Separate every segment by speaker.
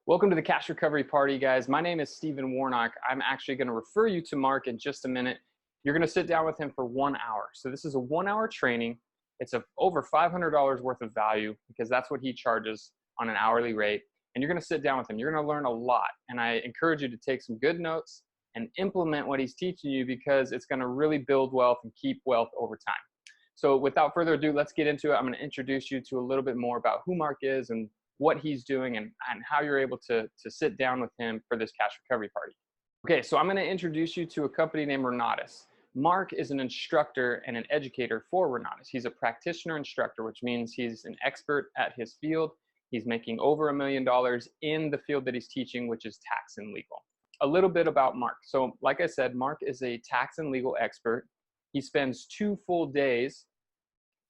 Speaker 1: Welcome to the Cash Recovery Party, guys. My name is Stephen Warnock. I'm actually going to refer you to Mark in just a minute. You're going to sit down with him for 1 hour. So this is a 1-hour training. It's over $500 worth of value because that's what he charges on an hourly rate. And you're going to sit down with him. You're going to learn a lot. And I encourage you to take some good notes and implement what he's teaching you because it's going to really build wealth and keep wealth over time. So without further ado, let's get into it. I'm going to introduce you to a little bit more about who Mark is and what he's doing and how you're able to sit down with him for this cash recovery party. Okay, so I'm going to introduce you to a company named Renatus. Mark is an instructor and an educator for Renatus. He's a practitioner instructor, which means he's an expert at his field. He's making over $1 million in the field that he's teaching, which is tax and legal. A little bit about Mark. So like I said, Mark is a tax and legal expert. He spends 2 full days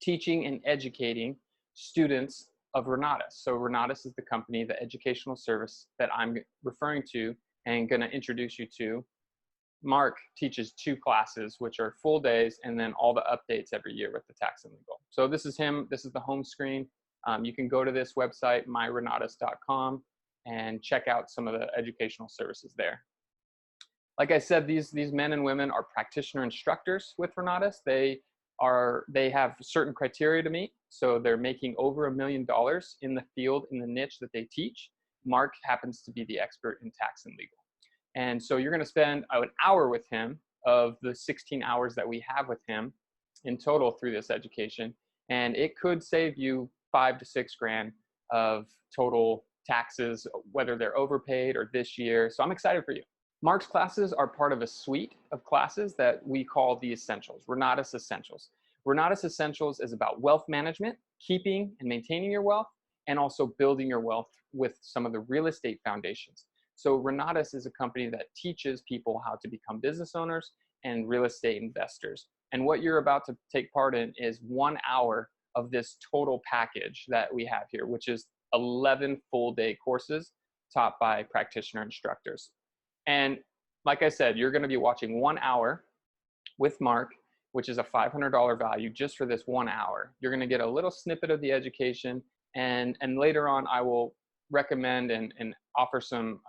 Speaker 1: teaching and educating students of Renatus. So Renatus is the company, the educational service that I'm referring to and going to introduce you to. Mark teaches 2 classes, which are full days, and then all the updates every year with the tax and legal. So this is him. This is the home screen. You can go to this website, myrenatus.com, and check out some of the educational services there. Like I said, these men and women are practitioner instructors with Renatus. They have certain criteria to meet. So they're making over $1 million in the field, in the niche that they teach. Mark happens to be the expert in tax and legal. And so you're going to spend an hour with him of the 16 hours that we have with him in total through this education. And it could save you 5 to 6 grand of total taxes, whether they're overpaid or this year. So I'm excited for you. Mark's classes are part of a suite of classes that we call the Essentials, Renatus Essentials. Renatus Essentials is about wealth management, keeping and maintaining your wealth, and also building your wealth with some of the real estate foundations. So Renatus is a company that teaches people how to become business owners and real estate investors. And what you're about to take part in is 1 hour of this total package that we have here, which is 11 full-day courses taught by practitioner instructors. And like I said, you're going to be watching 1 hour with Mark, which is a $500 value just for this 1 hour. You're going to get a little snippet of the education, and later on I will recommend and offer some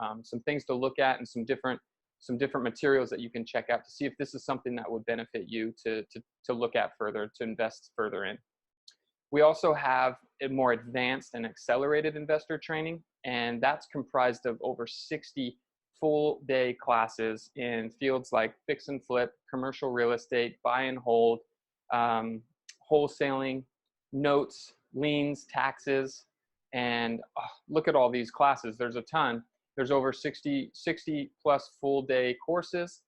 Speaker 1: things to look at and some different materials that you can check out to see if this is something that would benefit you to look at further, to invest further in. We also have a more advanced and accelerated investor training, and that's comprised of over 60 full day classes in fields like fix and flip, commercial real estate, buy and hold, wholesaling, notes, liens, taxes, and look at all these classes. There's a ton. There's over 60 plus full day courses,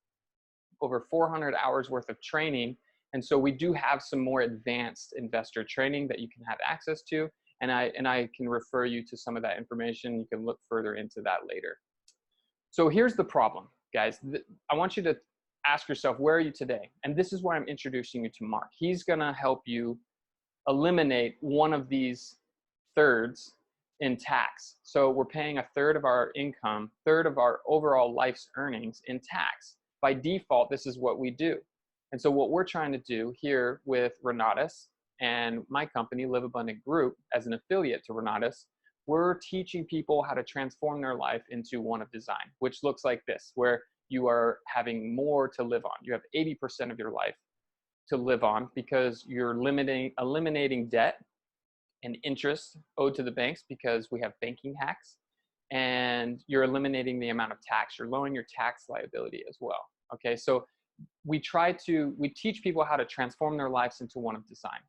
Speaker 1: over 400 hours worth of training. And so we do have some more advanced investor training that you can have access to. And I can refer you to some of that information. You can look further into that later. So here's the problem, guys. I want you to ask yourself, where are you today? And this is why I'm introducing you to Mark. He's gonna help you eliminate one of these thirds in tax. So we're paying a third of our income, third of our overall life's earnings in tax. By default, this is what we do. And so what we're trying to do here with Renatus and my company, Live Abundant Group, as an affiliate to Renatus, we're teaching people how to transform their life into one of design, which looks like this, where you are having more to live on. You have 80% of your life to live on because you're eliminating debt and interest owed to the banks because we have banking hacks, and you're eliminating the amount of tax. You're lowering your tax liability as well. Okay, so we teach people how to transform their lives into one of design.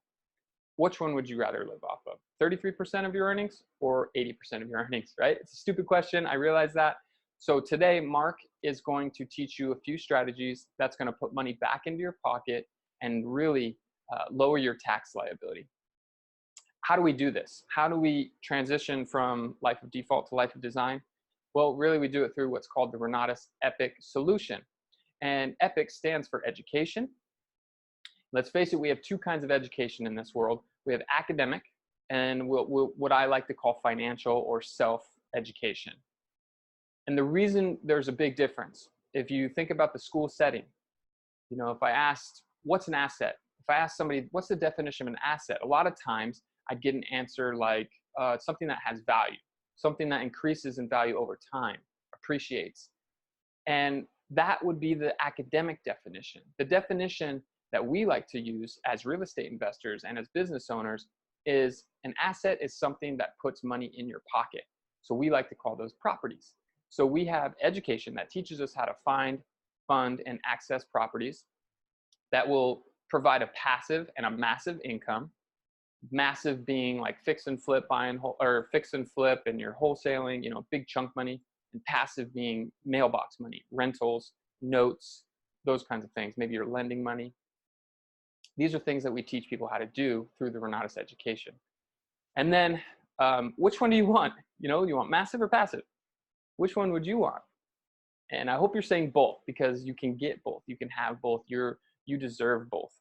Speaker 1: Which one would you rather live off of? 33% of your earnings or 80% of your earnings, right? It's a stupid question, I realize that. So today, Mark is going to teach you a few strategies that's gonna put money back into your pocket and really lower your tax liability. How do we do this? How do we transition from life of default to life of design? Well, really we do it through what's called the Renatus EPIC solution. And EPIC stands for education. Let's face it, we have 2 kinds of education in this world. We have academic and what I like to call financial or self-education. And the reason there's a big difference, if you think about the school setting, you know, if I asked, what's an asset? If I asked somebody, what's the definition of an asset? A lot of times I'd get an answer like something that has value. something that increases in value over time, appreciates. And that would be the academic definition. The definition that we like to use as real estate investors and as business owners is an asset is something that puts money in your pocket. So we like to call those properties. So we have education that teaches us how to find, fund, and access properties that will provide a passive and a massive income. Massive being like fix and flip, or fix and flip, and you're wholesaling, big chunk money. And passive being mailbox money, rentals, notes, those kinds of things. Maybe you're lending money. These are things that we teach people how to do through the Renatus education. And then, which one do you want? Do you want massive or passive? Which one would you want? And I hope you're saying both, because you can get both. You can have both. You deserve both.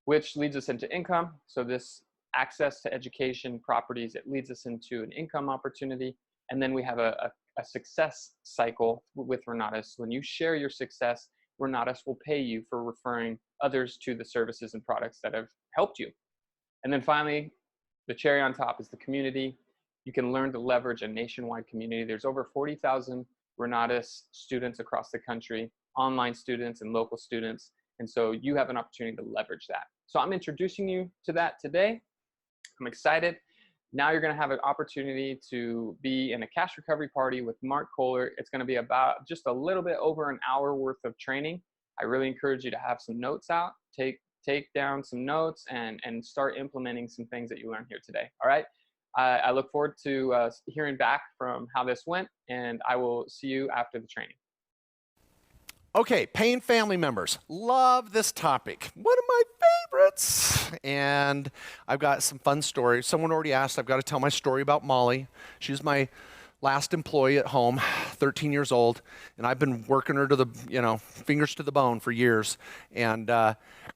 Speaker 1: Which leads us into income. So this access to education, properties, it leads us into an income opportunity. And then we have a success cycle with Renatus. When you share your success, Renatus will pay you for referring others to the services and products that have helped you. And then finally, the cherry on top is the community. You can learn to leverage a nationwide community. There's over 40,000 Renatus students across the country, online students and local students. And so you have an opportunity to leverage that. So I'm introducing you to that today. I'm excited. Now you're going to have an opportunity to be in a cash recovery party with Mark Kohler. It's going to be about just a little bit over an hour worth of training. I really encourage you to have some notes out, take down some notes, and start implementing some things that you learned here today. All right. I look forward to hearing back from how this went, and I will see you after the training.
Speaker 2: Okay, paying family members. Love this topic. One of my favorites. And I've got some fun stories. Someone already asked, I've got to tell my story about Molly. She's my last employee at home, 13 years old, and I've been working her to the, fingers to the bone for years. And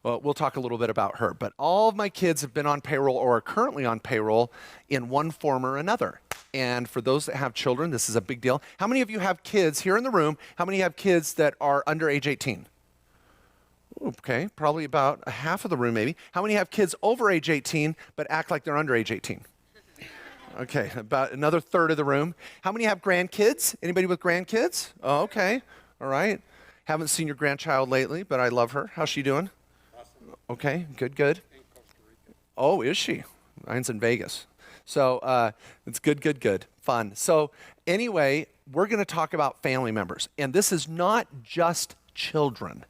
Speaker 2: we'll talk a little bit about her. But all of my kids have been on payroll or are currently on payroll in one form or another. And for those that have children, this is a big deal. How many of you have kids here in the room? How many have kids that are under age 18? Okay, probably about a half of the room maybe. How many have kids over age 18 but act like they're under age 18? Okay, about another third of the room. How many have grandkids? Anybody with grandkids? Oh, okay, all right. Haven't seen your grandchild lately, but I love her. How's she doing? Awesome. Okay, good. Oh, is she? Mine's in Vegas. So it's good, fun. So anyway, we're going to talk about family members. And this is not just children.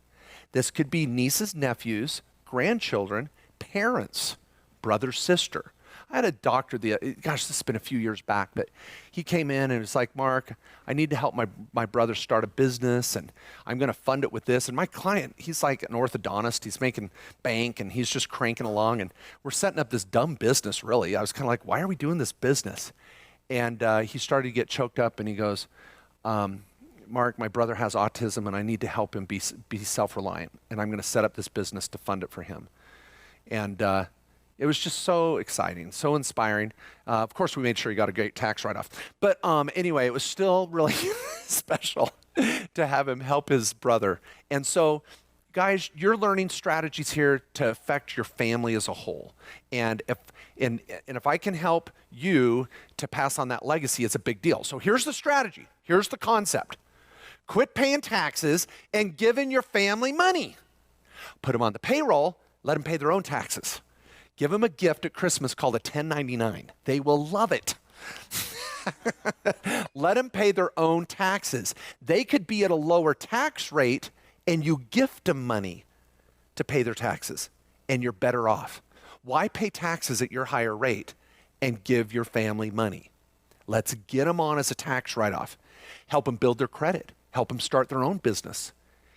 Speaker 2: This could be nieces, nephews, grandchildren, parents, brother, sister. I had a doctor, this has been a few years back, but he came in and was like, Mark, I need to help my brother start a business, and I'm going to fund it with this. And my client, he's like an orthodontist. He's making bank, and he's just cranking along, and we're setting up this dumb business, really. I was kind of like, why are we doing this business? And he started to get choked up, and he goes, Mark, my brother has autism, and I need to help him be self-reliant, and I'm going to set up this business to fund it for him. And it was just so exciting, so inspiring. Of course, we made sure he got a great tax write-off. But anyway, it was still really special to have him help his brother. And so, guys, you're learning strategies here to affect your family as a whole. And if I can help you to pass on that legacy, it's a big deal. So here's the strategy. Here's the concept. Quit paying taxes and giving your family money. Put them on the payroll. Let them pay their own taxes. Give them a gift at Christmas called a 1099. They will love it. Let them pay their own taxes. They could be at a lower tax rate, and you gift them money to pay their taxes, and you're better off. Why pay taxes at your higher rate and give your family money? Let's get them on as a tax write-off. Help them build their credit. Help them start their own business.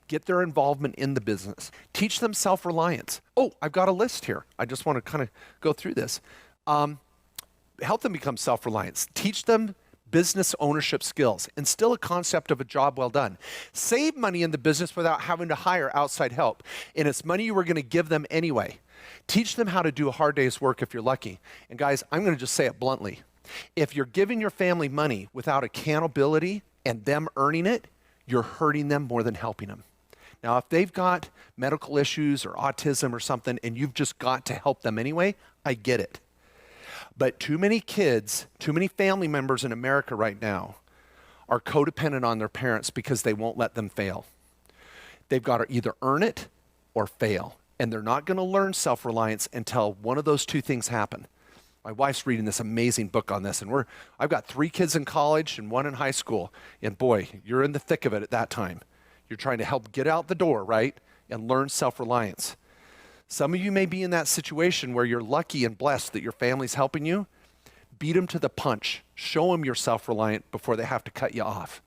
Speaker 2: Get their involvement in the business. Teach them self-reliance. Oh, I've got a list here. I just want to kind of go through this. Help them become self-reliant. Teach them business ownership skills. Instill a concept of a job well done. Save money in the business without having to hire outside help. And it's money you were going to give them anyway. Teach them how to do a hard day's work if you're lucky. And guys, I'm going to just say it bluntly. If you're giving your family money without accountability and them earning it, you're hurting them more than helping them. Now, if they've got medical issues or autism or something, and you've just got to help them anyway, I get it. But too many kids, too many family members in America right now are codependent on their parents because they won't let them fail. They've got to either earn it or fail. And they're not going to learn self-reliance until one of those two things happen. My wife's reading this amazing book on this, and I've got 3 kids in college and 1 in high school. And boy, you're in the thick of it at that time. You're trying to help get out the door, right? And learn self-reliance. Some of you may be in that situation where you're lucky and blessed that your family's helping you. Beat them to the punch. Show them you're self-reliant before they have to cut you off.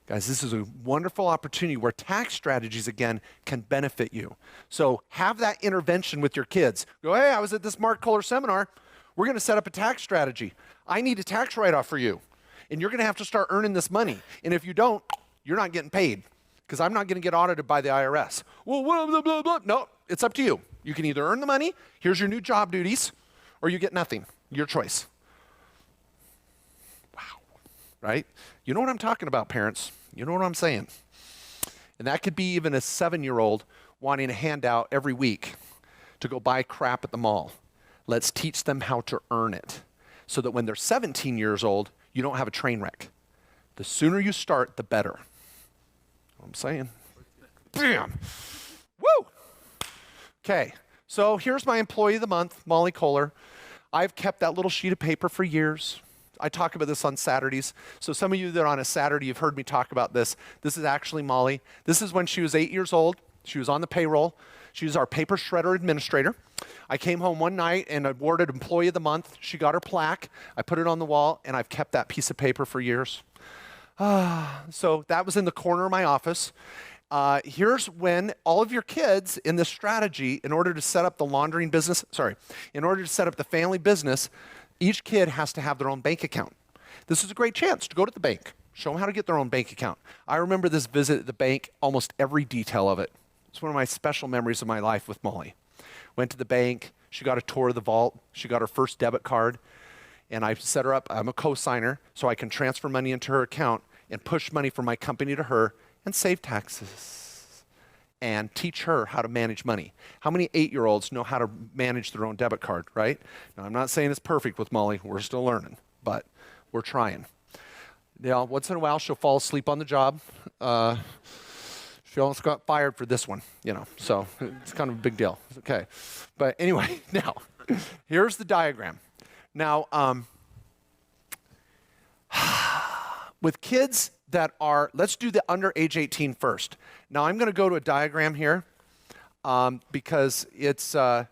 Speaker 2: Guys, this is a wonderful opportunity where tax strategies, again, can benefit you. So have that intervention with your kids. Go, hey, I was at this Mark Kohler seminar. We're going to set up a tax strategy. I need a tax write-off for you. And you're going to have to start earning this money. And if you don't, you're not getting paid because I'm not going to get audited by the IRS. Well, blah, blah, blah, blah. No, it's up to you. You can either earn the money, here's your new job duties, or you get nothing. Your choice. Wow. Right? You know what I'm talking about, parents. You know what I'm saying. And that could be even a 7-year-old wanting a handout every week to go buy crap at the mall. Let's teach them how to earn it so that when they're 17 years old, you don't have a train wreck. The sooner you start, the better. What I'm saying. Bam! Woo! Okay, so here's my employee of the month, Molly Kohler. I've kept that little sheet of paper for years. I talk about this on Saturdays. So some of you that are on a Saturday, you've heard me talk about this. This is actually Molly. This is when she was 8 years old. She was on the payroll. She was our paper shredder administrator. I came home one night and awarded Employee of the Month. She got her plaque. I put it on the wall, and I've kept that piece of paper for years. So that was in the corner of my office. Here's when all of your kids in this strategy, in order to set up the laundering business, in order to set up the family business, each kid has to have their own bank account. This is a great chance to go to the bank, show them how to get their own bank account. I remember this visit at the bank, almost every detail of it. It's one of my special memories of my life with Molly. Went to the bank, she got a tour of the vault, she got her first debit card, and I set her up. I'm a co-signer, so I can transfer money into her account and push money from my company to her and save taxes and teach her how to manage money. How many 8-year-olds know how to manage their own debit card, right? Now, I'm not saying it's perfect with Molly. We're still learning, but we're trying. Yeah, once in a while, she'll fall asleep on the job. She almost got fired for this one, so it's kind of a big deal. Okay. But anyway, now, here's the diagram. Now, with kids that are, let's do the under age 18 first. Now, I'm going to go to a diagram here because it's, I'm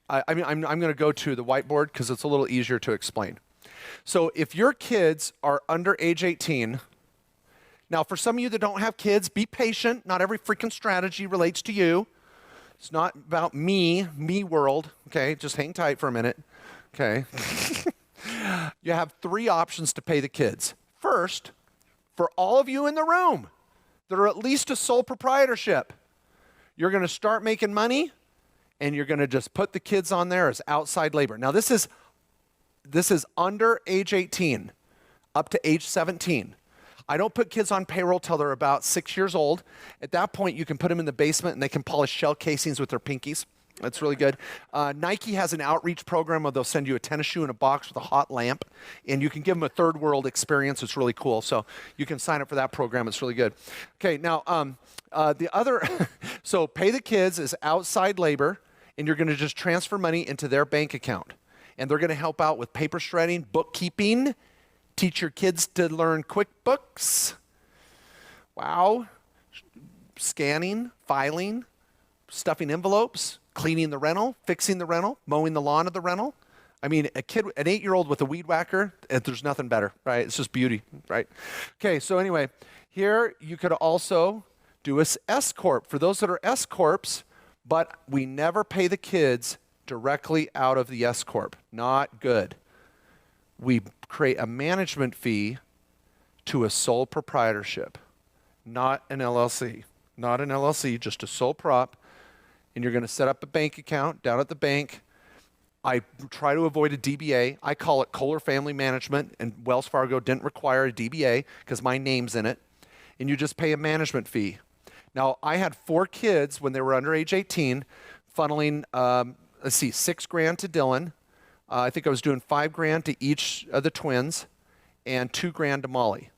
Speaker 2: going to go to the whiteboard because it's a little easier to explain. So if your kids are under age 18, now for some of you that don't have kids, be patient. Not every freaking strategy relates to you. It's not about me world, okay? Just hang tight for a minute, okay? You have 3 options to pay the kids. First, for all of you in the room that are at least a sole proprietorship, you're going to start making money and you're going to just put the kids on there as outside labor. Now this is under age 18 up to age 17. I don't put kids on payroll till they're about 6 years old. At that point, you can put them in the basement and they can polish shell casings with their pinkies. That's really good. Nike has an outreach program where they'll send you a tennis shoe in a box with a hot lamp, and you can give them a third world experience. It's really cool. So you can sign up for that program. It's really good. Okay, now the other, so pay the kids is outside labor, and you're going to just transfer money into their bank account. And they're going to help out with paper shredding, bookkeeping, teach your kids to learn QuickBooks. Wow. Scanning, filing, stuffing envelopes, cleaning the rental, fixing the rental, mowing the lawn of the rental. I mean, an 8-year-old with a weed whacker, there's nothing better, right? It's just beauty, right? Okay, so anyway, here you could also do a S Corp for those that are S Corps, but we never pay the kids directly out of the S Corp. Not good. We create a management fee to a sole proprietorship, not an LLC. Not an LLC, just a sole prop. And you're going to set up a bank account down at the bank. I try to avoid a DBA. I call it Kohler Family Management, and Wells Fargo didn't require a DBA because my name's in it. And you just pay a management fee. Now, I had 4 kids when they were under age 18, funneling, $6 grand to Dylan, I think I was doing $5,000 to each of the twins and $2,000 to Molly.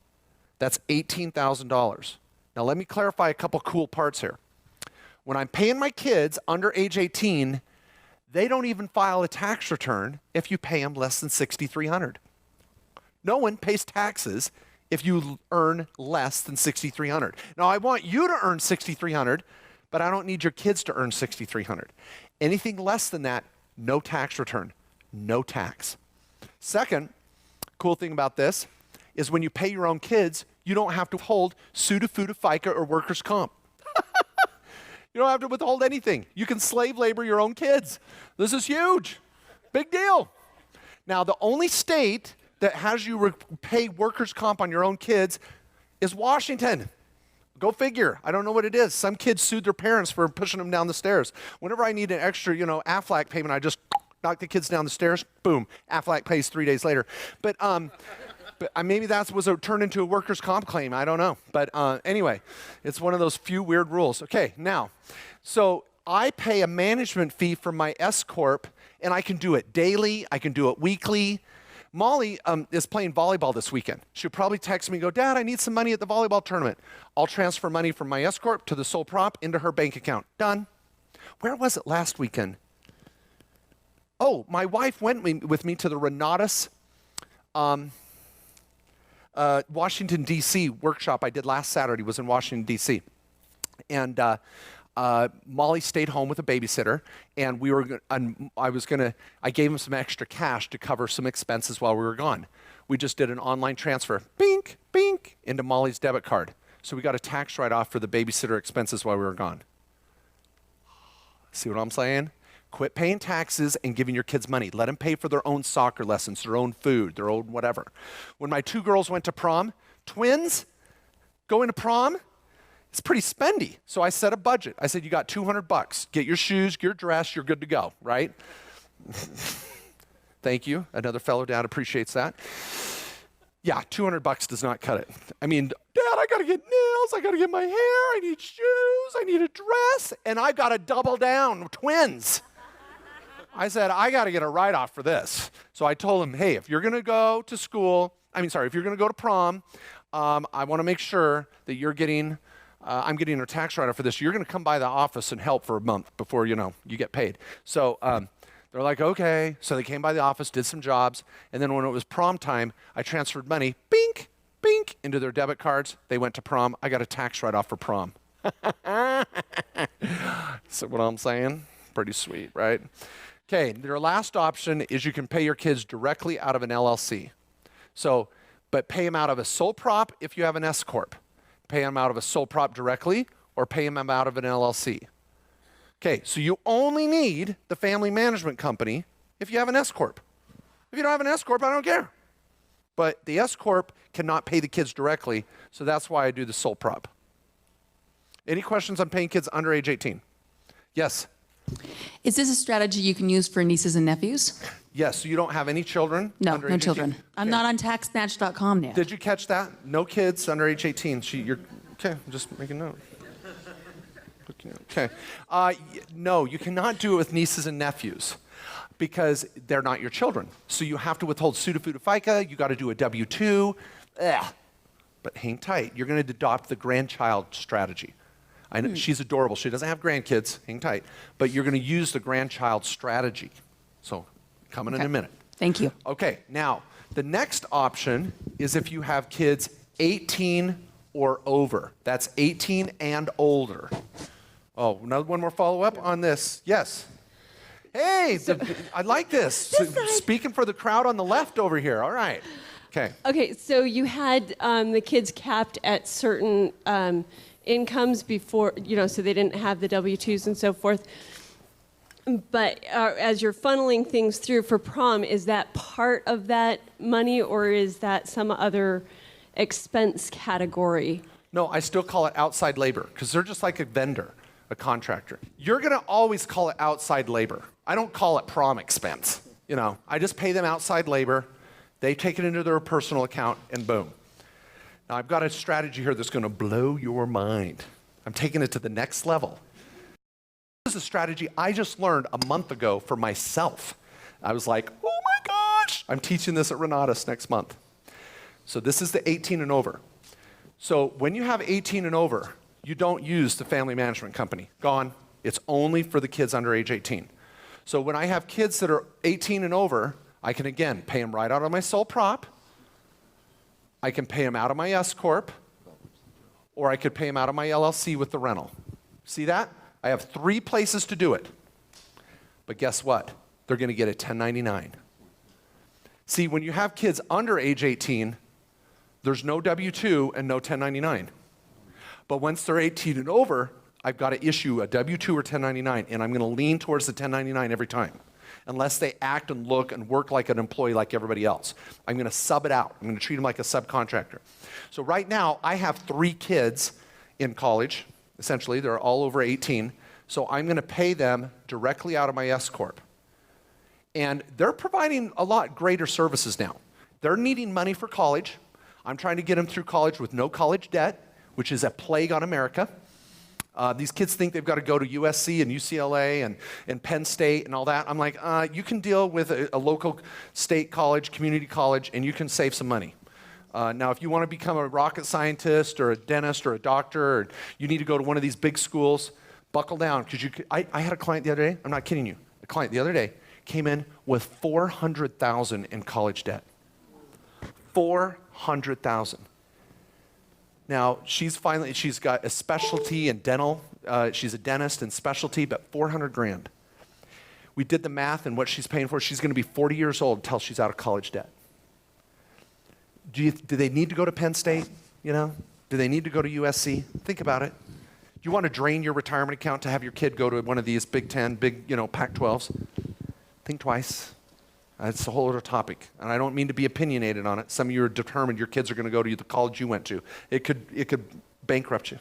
Speaker 2: That's $18,000. Now let me clarify a couple cool parts here. When I'm paying my kids under age 18, they don't even file a tax return if you pay them less than $6,300. No one pays taxes if you earn less than $6,300. Now I want you to earn $6,300, but I don't need your kids to earn $6,300. Anything less than that, no tax return, no tax. Second, cool thing about this is when you pay your own kids, you don't have to withhold SUTA, FUTA, FICA, or workers' comp. You don't have to withhold anything. You can slave labor your own kids. This is huge. Big deal. Now, the only state that has you pay workers' comp on your own kids is Washington. Go figure. I don't know what it is. Some kids sued their parents for pushing them down the stairs. Whenever I need an extra, Aflac payment, I just knock the kids down the stairs. Boom. Aflac pays 3 days later. But maybe that was turned into a workers' comp claim. I don't know. But anyway, it's one of those few weird rules. Okay, now, so I pay a management fee for my S-Corp, and I can do it daily. I can do it weekly. Molly is playing volleyball this weekend. She'll probably text me and go, Dad, I need some money at the volleyball tournament. I'll transfer money from my S-Corp to the sole prop into her bank account. Done. Where was it last weekend? Oh, my wife went with me to the Renatus Washington, D.C. workshop I did last Saturday. Was in Washington, D.C. And Molly stayed home with a babysitter, and I gave him some extra cash to cover some expenses while we were gone. We just did an online transfer, bink, bink, into Molly's debit card. So we got a tax write-off for the babysitter expenses while we were gone. See what I'm saying? Quit paying taxes and giving your kids money. Let them pay for their own soccer lessons, their own food, their own whatever. When my 2 girls went to prom, twins going to prom, it's pretty spendy. So I set a budget. I said, you got $200. Get your shoes, get your dress, you're good to go, right? Thank you. Another fellow dad appreciates that. Yeah, $200 does not cut it. I mean, Dad, I gotta get nails, I gotta get my hair, I need shoes, I need a dress, and I gotta double down, twins. I said, I got to get a write-off for this. So I told him, hey, if you're going to go to if you're going to go to prom, I want to make sure that I'm getting a tax write-off for this. You're going to come by the office and help for a month before, you get paid. So they're like, okay. So they came by the office, did some jobs, and then when it was prom time, I transferred money, bink, bink, into their debit cards. They went to prom. I got a tax write-off for prom. So what I'm saying? Pretty sweet, right? Okay, your last option is you can pay your kids directly out of an LLC. But pay them out of a sole prop if you have an S-Corp. Pay them out of a sole prop directly or pay them out of an LLC. Okay, so you only need the family management company if you have an S-Corp. If you don't have an S-Corp, I don't care. But the S-Corp cannot pay the kids directly, so that's why I do the sole prop. Any questions on paying kids under age 18? Yes?
Speaker 3: Is this a strategy you can use for nieces and nephews?
Speaker 2: Yes, so you don't have any children?
Speaker 3: No,
Speaker 2: under
Speaker 3: no
Speaker 2: age
Speaker 3: children.
Speaker 2: 18?
Speaker 3: I'm not on taxmatch.com yet.
Speaker 2: Did you catch that? No kids under age 18. Okay, just make a note. Okay. No, you cannot do it with nieces and nephews because they're not your children. So you have to withhold SUTA, FUTA, FICA. You got to do a W-2. But hang tight. You're going to adopt the grandchild strategy. I know she's adorable. She doesn't have grandkids. Hang tight. But you're going to use the grandchild strategy. So coming in a minute.
Speaker 3: Thank you.
Speaker 2: Okay. Now, the next option is if you have kids 18 or over. That's 18 and older. Oh, one more follow-up on this. Yes. Hey, I like this. Speaking for the crowd on the left over here. All right. Okay.
Speaker 4: Okay, so you had the kids capped at certain incomes before, so they didn't have the W-2s and so forth. But as you're funneling things through for prom, is that part of that money or is that some other expense category?
Speaker 2: No, I still call it outside labor because they're just like a vendor, a contractor. You're going to always call it outside labor. I don't call it prom expense. I just pay them outside labor. They take it into their personal account and boom. Now I've got a strategy here that's going to blow your mind. I'm taking it to the next level. This is a strategy I just learned a month ago for myself. I was like, oh my I'm teaching this at Renatus next month. So this is the 18 and over. So when you have 18 and over, you don't use the family management company. Gone. It's only for the kids under age 18. So when I have kids that are 18 and over, I can again pay them right out of my sole prop. I can pay them out of my S Corp, or I could pay them out of my LLC with the rental. See that? I have 3 places to do it. But guess what? They're going to get a 1099. See, when you have kids under age 18, there's no W-2 and no 1099. But once they're 18 and over, I've got to issue a W-2 or 1099, and I'm going to lean towards the 1099 every time, unless they act and look and work like an employee like everybody else. I'm going to sub it out. I'm going to treat them like a subcontractor. So right now, I have 3 kids in college. Essentially, they're all over 18. So I'm going to pay them directly out of my S Corp. And they're providing a lot greater services now. They're needing money for college. I'm trying to get them through college with no college debt, which is a plague on America. These kids think they've got to go to USC and UCLA and Penn State and all that. I'm like, you can deal with a local state college, community college, and you can save some money. Now, if you want to become a rocket scientist or a dentist or a doctor, or you need to go to one of these big schools, buckle down. Because I had a client the other day, I'm not kidding you, a client the other day came in with $400,000 in college debt. $400,000. Now, she's got a specialty in dental. She's a dentist in specialty, but $400,000. We did the math and what she's paying for. She's going to be 40 years old until she's out of college debt. Do they need to go to Penn State? You know? Do they need to go to USC? Think about it. You want to drain your retirement account to have your kid go to one of these Big Ten, Pac-12s? Think twice. It's a whole other topic, and I don't mean to be opinionated on it. Some of you are determined your kids are going to go to the college you went to. It could bankrupt you.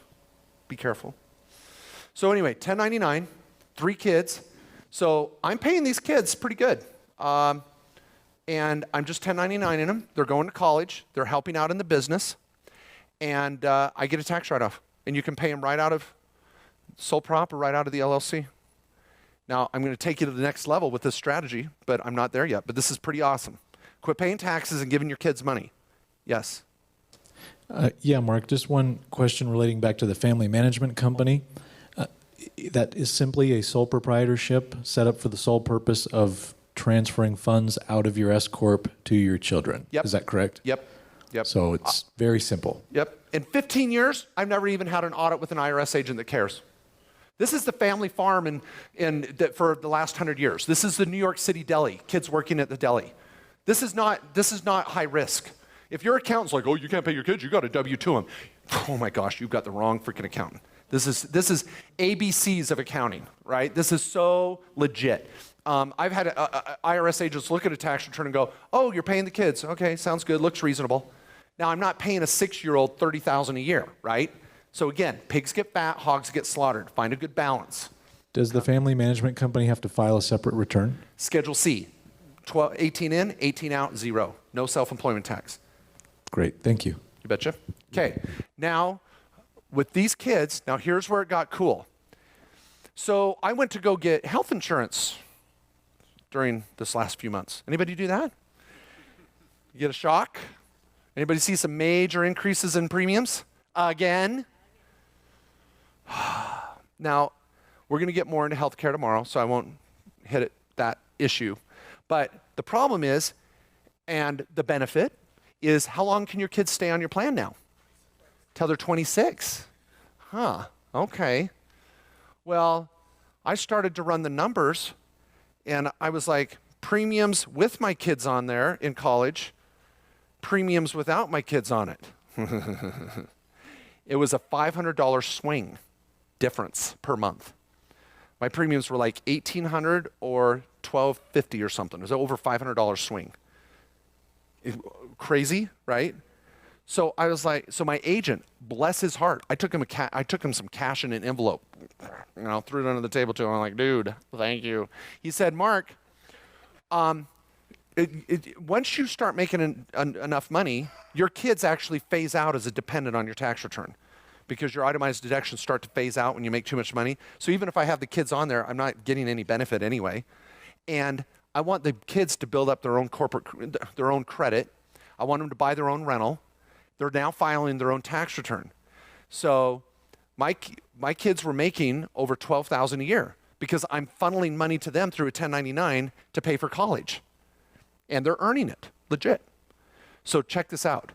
Speaker 2: Be careful. So anyway, 1099, 3 kids. So I'm paying these kids pretty good, and I'm just 1099ing them. They're going to college. They're helping out in the business, and I get a tax write-off, and you can pay them right out of sole prop or right out of the LLC. Now, I'm going to take you to the next level with this strategy, but I'm not there yet. But this is pretty awesome. Quit paying taxes and giving your kids money. Yes?
Speaker 5: Yeah, Mark, just one question relating back to the family management company. That is simply a sole proprietorship set up for the sole purpose of transferring funds out of your S Corp to your children.
Speaker 2: Yep.
Speaker 5: Is that correct?
Speaker 2: Yep.
Speaker 5: So it's very simple.
Speaker 2: Yep. In 15 years, I've never even had an audit with an IRS agent that cares. This is the family farm for the last 100 years. This is the New York City deli, kids working at the deli. This is not high risk. If your accountant's like, oh, you can't pay your kids, you got to W-2 them. Oh my gosh, you've got the wrong freaking accountant. This is ABCs of accounting, right? This is so legit. I've had IRS agents look at a tax return and go, oh, you're paying the kids. Okay, sounds good, looks reasonable. Now, I'm not paying a 6-year-old $30,000 a year, right? So again, pigs get fat, hogs get slaughtered. Find a good balance.
Speaker 5: Does the family management company have to file a separate return?
Speaker 2: Schedule C, 18 in, 18 out, 0. No self-employment tax.
Speaker 5: Great, thank you.
Speaker 2: You betcha. Okay, now with these kids, now here's where it got cool. So I went to go get health insurance during this last few months. Anybody do that? You get a shock? Anybody see some major increases in premiums? Again? Now, we're going to get more into healthcare tomorrow, so I won't hit that issue. But the problem is, and the benefit, is how long can your kids stay on your plan now? Till they're 26. Huh, okay. Well, I started to run the numbers, and I was like, premiums with my kids on there in college, premiums without my kids on it. It was a $500 swing difference per month. My premiums were like $1,800 or $1,250 or something. It was over $500 swing. Crazy, right? So I was like, so my agent, bless his heart, I took him some cash in an envelope. Threw it under the table to him. I'm like, dude, thank you. He said, Mark, once you start making enough money, your kids actually phase out as a dependent on your tax return because your itemized deductions start to phase out when you make too much money. So even if I have the kids on there, I'm not getting any benefit anyway. And I want the kids to build up their own their own credit. I want them to buy their own rental. They're now filing their own tax return. So my kids were making over $12,000 a year because I'm funneling money to them through a 1099 to pay for college. And they're earning it, legit. So check this out.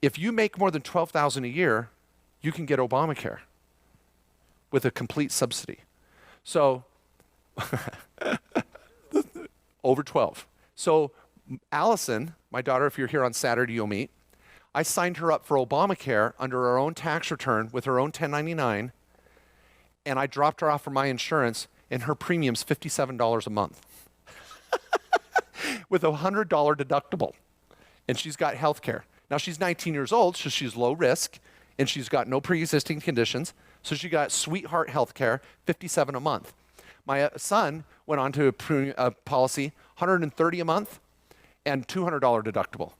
Speaker 2: If you make more than $12,000 a year, you can get Obamacare with a complete subsidy. So over 12. So Allison, my daughter, if you're here on Saturday, you'll meet. I signed her up for Obamacare under her own tax return with her own 1099, and I dropped her off for my insurance, and her premium's $57 a month with a $100 deductible. And she's got health care. Now, she's 19 years old, so she's low risk, and she's got no pre-existing conditions, so she got sweetheart health care, $57 a month. My son went on to a policy, $130 a month and $200 deductible.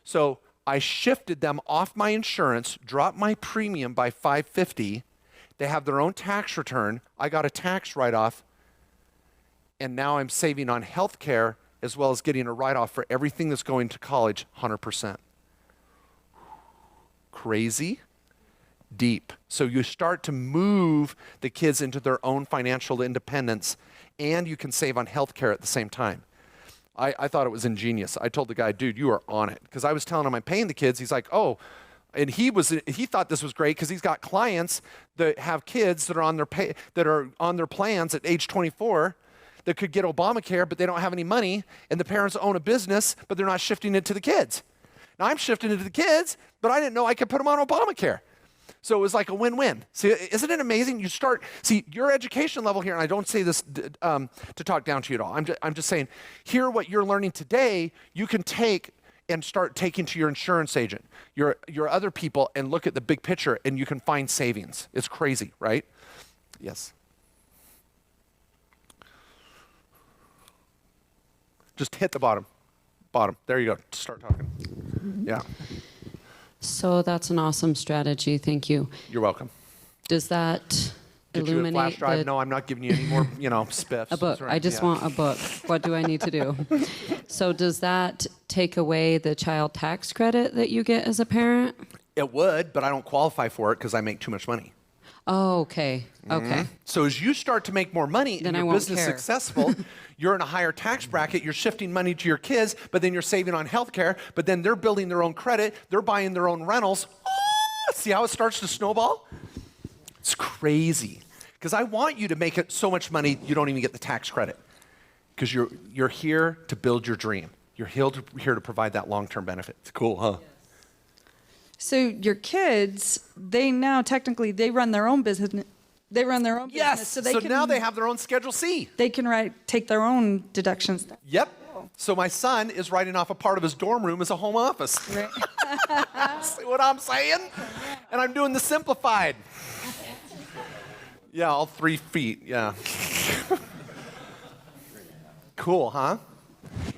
Speaker 2: So I shifted them off my insurance, dropped my premium by $550. They have their own tax return. I got a tax write-off, and now I'm saving on health care as well as getting a write-off for everything that's going to college, 100%. Crazy? Deep. So you start to move the kids into their own financial independence, and you can save on health care at the same time. I thought it was ingenious. I told the guy, dude, you are on it. Because I was telling him I'm paying the kids. He's like, oh. And he thought this was great because he's got clients that have kids that are on their plans at age 24 that could get Obamacare, but they don't have any money, and the parents own a business, but they're not shifting it to the kids. Now I'm shifting it to the kids, but I didn't know I could put them on Obamacare. So it was like a win-win. See, isn't it amazing? Your education level here, and I don't say this to talk down to you at all. I'm just saying, here what you're learning today, you can take and start taking to your insurance agent, your other people, and look at the big picture, and you can find savings. It's crazy, right? Yes. Just hit the bottom. There you go. Start talking. Yeah.
Speaker 6: So that's an awesome strategy. Thank you.
Speaker 2: You're welcome.
Speaker 6: Does that
Speaker 2: Get you a flash
Speaker 6: illuminate
Speaker 2: drive? No, I'm not giving you any more, spiffs.
Speaker 6: a book?
Speaker 2: That's right.
Speaker 6: I just
Speaker 2: Yeah.
Speaker 6: want a book. What do I need to do? So does that take away the child tax credit that you get as a parent?
Speaker 2: It would, but I don't qualify for it because I make too much money.
Speaker 6: Oh, okay. Okay.
Speaker 2: So as you start to make more money
Speaker 6: Then
Speaker 2: and
Speaker 6: I
Speaker 2: your
Speaker 6: won't
Speaker 2: business
Speaker 6: care.
Speaker 2: successful, you're in a higher tax bracket, you're shifting money to your kids, but then you're saving on healthcare, but then they're building their own credit, they're buying their own rentals. See how it starts to snowball? It's crazy. Because I want you to make it so much money you don't even get the tax credit. Because you're here to build your dream. You're here to provide that long-term benefit. It's cool, huh?
Speaker 7: So your kids, they now technically they run their own business. They run their own
Speaker 2: Yes.
Speaker 7: business,
Speaker 2: So now they have their own Schedule C.
Speaker 7: they can take their own deductions.
Speaker 2: Yep. So my son is writing off a part of his dorm room as a home office.
Speaker 7: Right.
Speaker 2: See what I'm saying? And I'm doing the simplified. Yeah, all 3 feet. Yeah. Cool, huh?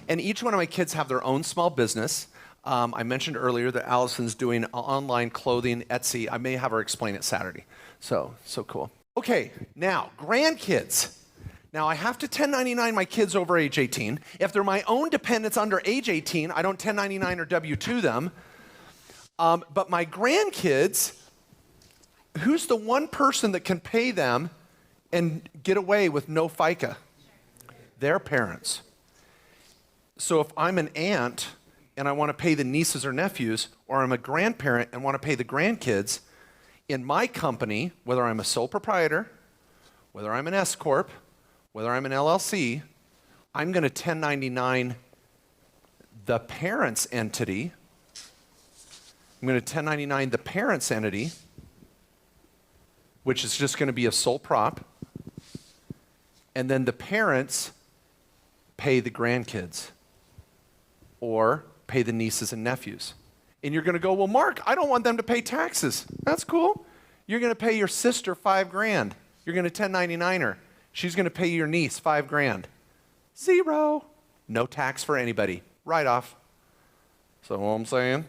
Speaker 2: And each one of my kids have their own small business. I mentioned earlier that Allison's doing online clothing, Etsy. I may have her explain it Saturday. So cool. Okay, now, grandkids. Now, I have to 1099 my kids over age 18. If they're my own dependents under age 18, I don't 1099 or W-2 them. But my grandkids, who's the one person that can pay them and get away with no FICA? Their parents. So if I'm an aunt and I want to pay the nieces or nephews, or I'm a grandparent and want to pay the grandkids, in my company, whether I'm a sole proprietor, whether I'm an S Corp, whether I'm an LLC, I'm going to 1099 the parent's entity. I'm going to 1099 the parent's entity, which is just going to be a sole prop, and then the parents pay the grandkids or pay the nieces and nephews. And you're going to go, well, Mark, I don't want them to pay taxes. That's cool. You're going to pay your sister $5,000. You're going to 1099 her. She's going to pay your niece $5,000. 0. No tax for anybody. Write off. So what I'm saying?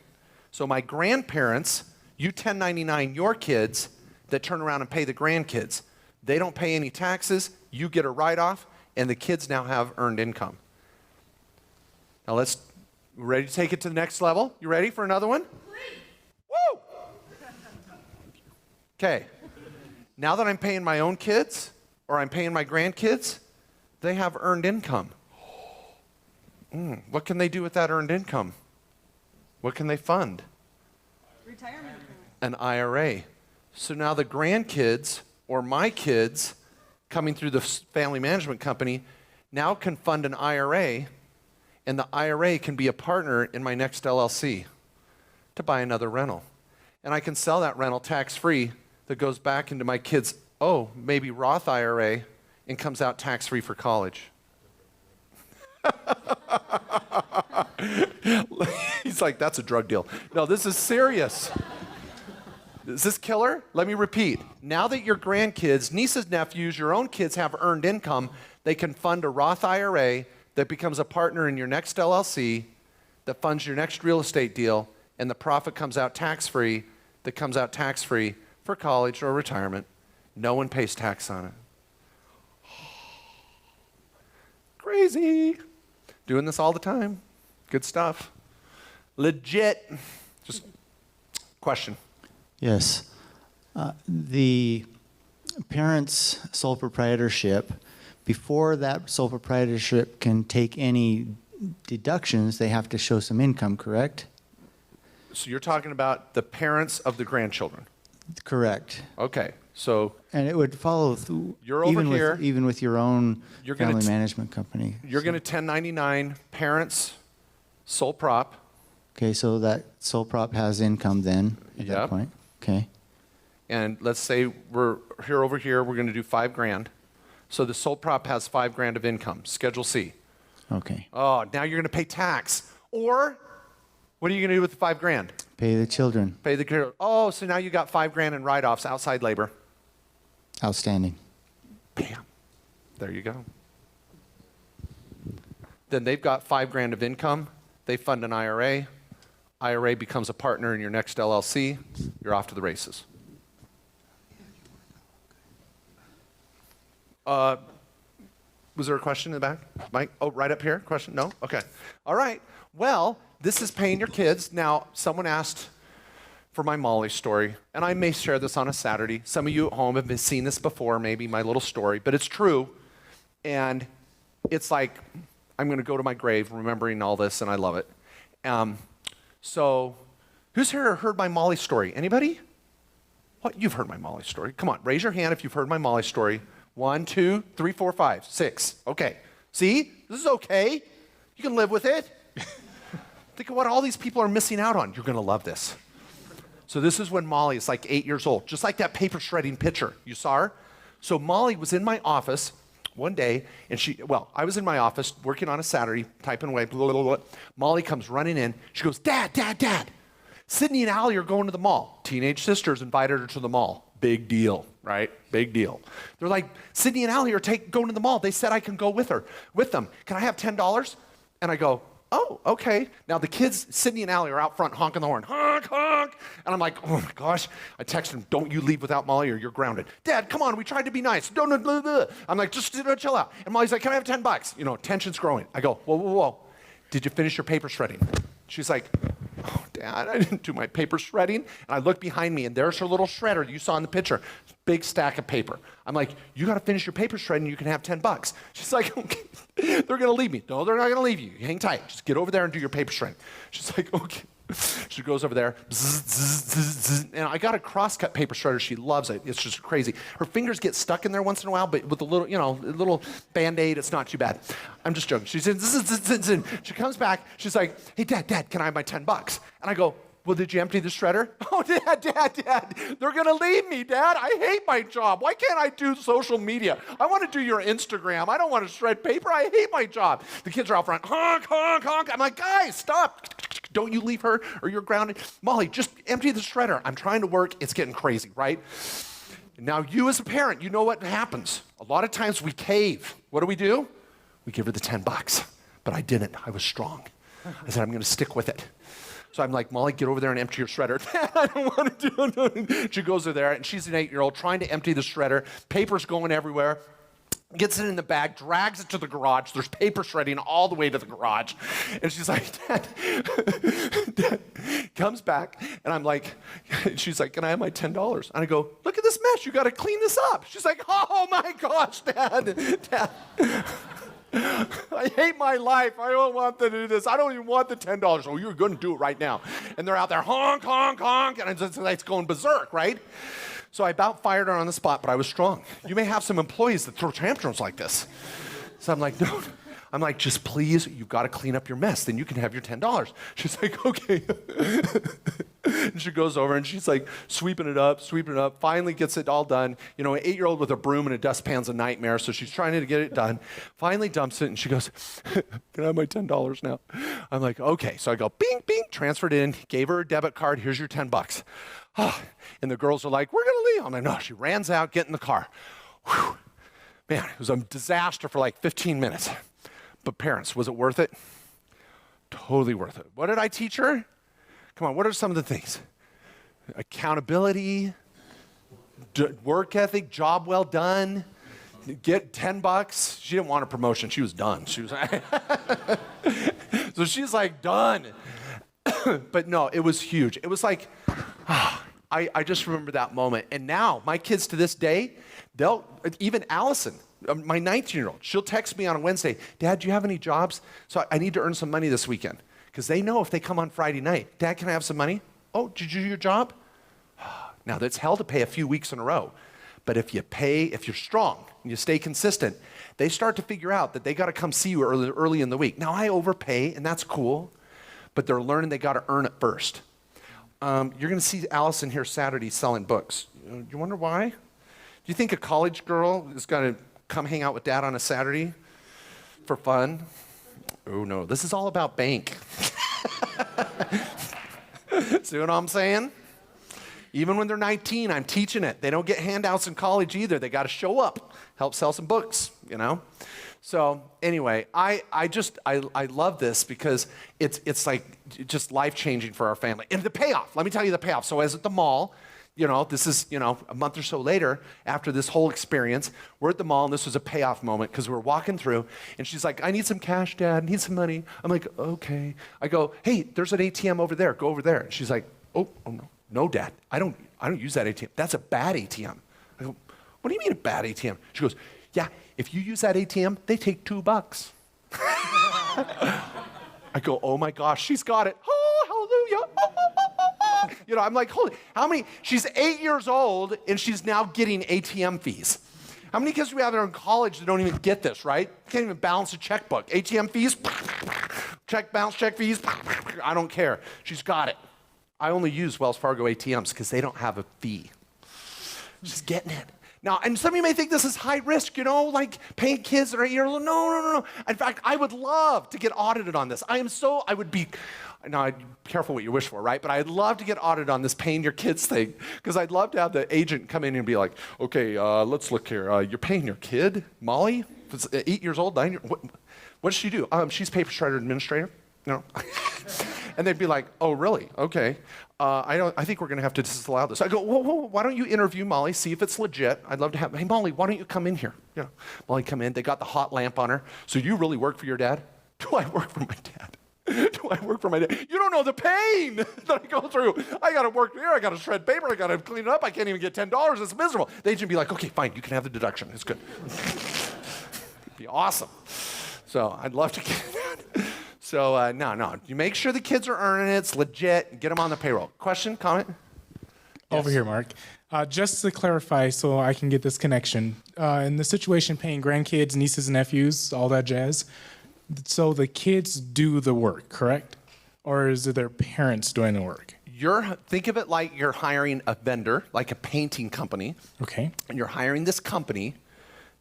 Speaker 2: So my grandparents, you 1099 your kids that turn around and pay the grandkids. They don't pay any taxes. You get a write-off, and the kids now have earned income. Now let's, ready to take it to the next level? You ready for another one? Woo! Okay. Now that I'm paying my own kids or I'm paying my grandkids, they have earned income. What can they do with that earned income? What can they fund?
Speaker 7: Retirement.
Speaker 2: An IRA. So now the grandkids or my kids coming through the family management company now can fund an IRA, and the IRA can be a partner in my next LLC to buy another rental. And I can sell that rental tax-free that goes back into my kids' maybe Roth IRA and comes out tax-free for college. He's like, that's a drug deal. No, this is serious. Is this killer? Let me repeat. Now that your grandkids, nieces, nephews, your own kids have earned income, they can fund a Roth IRA that becomes a partner in your next LLC, that funds your next real estate deal, and the profit comes out tax-free, that comes out tax-free for college or retirement. No one pays tax on it. Crazy. Doing this all the time. Good stuff. Legit. Just question.
Speaker 8: Yes. The parents' sole proprietorship, before that sole proprietorship can take any deductions, they have to show some income, correct?
Speaker 2: So you're talking about the parents of the grandchildren?
Speaker 8: Correct.
Speaker 2: Okay. So
Speaker 8: And it would follow through
Speaker 2: You're over here.
Speaker 8: even with your own
Speaker 2: You're gonna
Speaker 8: family
Speaker 2: t-
Speaker 8: management company.
Speaker 2: you're going to 1099 parents, sole prop.
Speaker 8: Okay, so that sole prop has income then at
Speaker 2: Yep.
Speaker 8: that point. Okay.
Speaker 2: And let's say we're here over here, we're going to do $5,000. So the sole prop has $5,000 of income, Schedule C.
Speaker 8: Okay.
Speaker 2: Oh, now you're going to pay tax. Or what are you going to do with the $5,000?
Speaker 8: Pay the children.
Speaker 2: Pay the kid. Oh, so now you got $5,000 in write-offs, outside labor.
Speaker 8: Outstanding.
Speaker 2: Bam. There you go. Then they've got $5,000 of income. They fund an IRA. IRA becomes a partner in your next LLC. You're off to the races. Was there a question in the back? Mike? Oh, right up here? Question? No? Okay. All right. Well, this is paying your kids. Now, someone asked for my Molly story, and I may share this on a Saturday. Some of you at home have seen this before, maybe my little story, but it's true. And it's like, I'm going to go to my grave remembering all this, and I love it. So, who's here heard my Molly story? Anybody? What? You've heard my Molly story. Come on, raise your hand if you've heard my Molly story. 1, 2, 3, 4, 5, 6. Okay. See? This is okay. You can live with it. Think of what all these people are missing out on. You're going to love this. So this is when Molly is like 8 years old, just like that paper shredding picture. You saw her? So Molly was in my office one day, and I was in my office working on a Saturday, typing away, blah, blah, blah. Molly comes running in. She goes, Dad, Dad, Dad, Sydney and Allie are going to the mall. Teenage sisters invited her to the mall. Big deal, right? Big deal. They're like, Sydney and Allie are going to the mall. They said I can go with them. Can I have $10? And I go, oh, okay. Now the kids, Sydney and Allie, are out front honking the horn. Honk, honk. And I'm like, oh my gosh. I text them, don't you leave without Molly or you're grounded. Dad, come on, we tried to be nice. Don't, blah, blah. I'm like, just chill out. And Molly's like, can I have $10? You know, tension's growing. I go, whoa, whoa, whoa. Did you finish your paper shredding? She's like, oh, Dad, I didn't do my paper shredding. And I look behind me, and there's her little shredder you saw in the picture. Big stack of paper. I'm like, you got to finish your paper shredding, you can have $10. She's like, okay, they're going to leave me. No, they're not going to leave you. Hang tight. Just get over there and do your paper shredding. She's like, okay. She goes over there, zzz, zzz, zzz, zzz, and I got a crosscut paper shredder. She loves it. It's just crazy. Her fingers get stuck in there once in a while, but with a little, a little Band-Aid, it's not too bad. I'm just joking. She says, zzz, zzz, zzz, zzz. She comes back. She's like, hey, Dad, can I have my $10? And I go, well, did you empty the shredder? Oh, Dad, they're going to leave me, Dad. I hate my job. Why can't I do social media? I want to do your Instagram. I don't want to shred paper. I hate my job. The kids are out front. Honk, honk, honk. I'm like, guys, stop. Don't you leave her or you're grounded. Molly, just empty the shredder. I'm trying to work. It's getting crazy, right? Now, you as a parent, you know what happens. A lot of times we cave. What do? We give her the $10. But I didn't. I was strong. I said, I'm going to stick with it. So I'm like, Molly, get over there and empty your shredder. I don't want to do it. She goes over there, and she's an 8-year-old trying to empty the shredder. Paper's going everywhere. gets it in the bag, drags it to the garage. There's paper shredding all the way to the garage. And she's like, Dad, comes back. And I'm like, she's like, can I have my $10? And I go, look at this mess. You got to clean this up. She's like, oh my gosh, Dad. I hate my life. I don't want to do this. I don't even want the $10. Oh, you're going to do it right now. And they're out there, honk, honk, honk. And it's going berserk, right? So I about fired her on the spot, but I was strong. You may have some employees that throw tantrums like this. So I'm like, no. I'm like, just please, you've got to clean up your mess. Then you can have your $10. She's like, okay. And she goes over and she's like sweeping it up. Finally gets it all done. You know, an 8-year-old with a broom and a dustpan's a nightmare, so she's trying to get it done. Finally dumps it and she goes, can I have my $10 now? I'm like, okay. So I go, bing, bing, transferred in, gave her a debit card. Here's your $10. And the girls are like, we're going to leave. I'm like, no. She runs out, get in the car. Whew. Man, it was a disaster for like 15 minutes. But parents, was it worth it? Totally worth it. What did I teach her? Come on, what are some of the things? Accountability, work ethic, job well done, get $10. She didn't want a promotion. She was done. She was so she's like, done. But no, it was huge. It was like, I just remember that moment. And now my kids to this day, even Allison, my 19-year-old, she'll text me on a Wednesday, Dad, do you have any jobs? So I need to earn some money this weekend. Because they know if they come on Friday night, Dad, can I have some money? Oh, did you do your job? Now, that's hell to pay a few weeks in a row. But if you're strong and you stay consistent, they start to figure out that they got to come see you early in the week. Now, I overpay, and that's cool, but they're learning they got to earn it first. You're going to see Allison here Saturday selling books. You wonder why? Do you think a college girl is going to come hang out with Dad on a Saturday for fun? Oh, no. This is all about bank. See what I'm saying? Even when they're 19, I'm teaching it. They don't get handouts in college either. They got to show up, help sell some books, you know? So anyway, I love this because it's like just life-changing for our family. And the payoff, let me tell you the payoff. So I was at the mall, this is, a month or so later after this whole experience, we're at the mall and this was a payoff moment because we're walking through and she's like, I need some cash, Dad, I need some money. I'm like, okay. I go, hey, there's an ATM over there, go over there. And she's like, oh no, Dad, I don't use that ATM. That's a bad ATM. I go, what do you mean a bad ATM? She goes, yeah, if you use that ATM, they take $2. I go, oh my gosh, she's got it. Oh, hallelujah. I'm like, holy, how many? She's 8 years old and she's now getting ATM fees. How many kids do we have there in college that don't even get this, right? Can't even balance a checkbook. ATM fees, check fees, I don't care. She's got it. I only use Wells Fargo ATMs because they don't have a fee. She's getting it. Now, and some of you may think this is high risk, like paying kids that are 8 years old. No. In fact, I would love to get audited on this. I would be, now, careful what you wish for, right? But I'd love to get audited on this paying your kids thing because I'd love to have the agent come in and be like, okay, let's look here. You're paying your kid, Molly, 8 years old, 9 years old. What does she do? She's paper shredder administrator. No. And they'd be like, oh, really? Okay. I think we're going to have to disallow this. I go, whoa, why don't you interview Molly, see if it's legit. I'd love to have, hey, Molly, why don't you come in here? Molly come in. They got the hot lamp on her. So you really work for your dad? Do I work for my dad? Do I work for my dad? You don't know the pain that I go through. I got to work here. I got to shred paper. I got to clean it up. I can't even get $10. It's miserable. The agent would be like, okay, fine. You can have the deduction. It's good. It'd be awesome. So I'd love to get that. So no. You make sure the kids are earning it. It's legit. Get them on the payroll. Question, comment?
Speaker 9: Over here, Mark. Just to clarify so I can get this connection. In the situation paying grandkids, nieces, and nephews, all that jazz, so the kids do the work, correct? Or is it their parents doing the work?
Speaker 2: Think of it like you're hiring a vendor, like a painting company.
Speaker 9: Okay.
Speaker 2: And you're hiring this company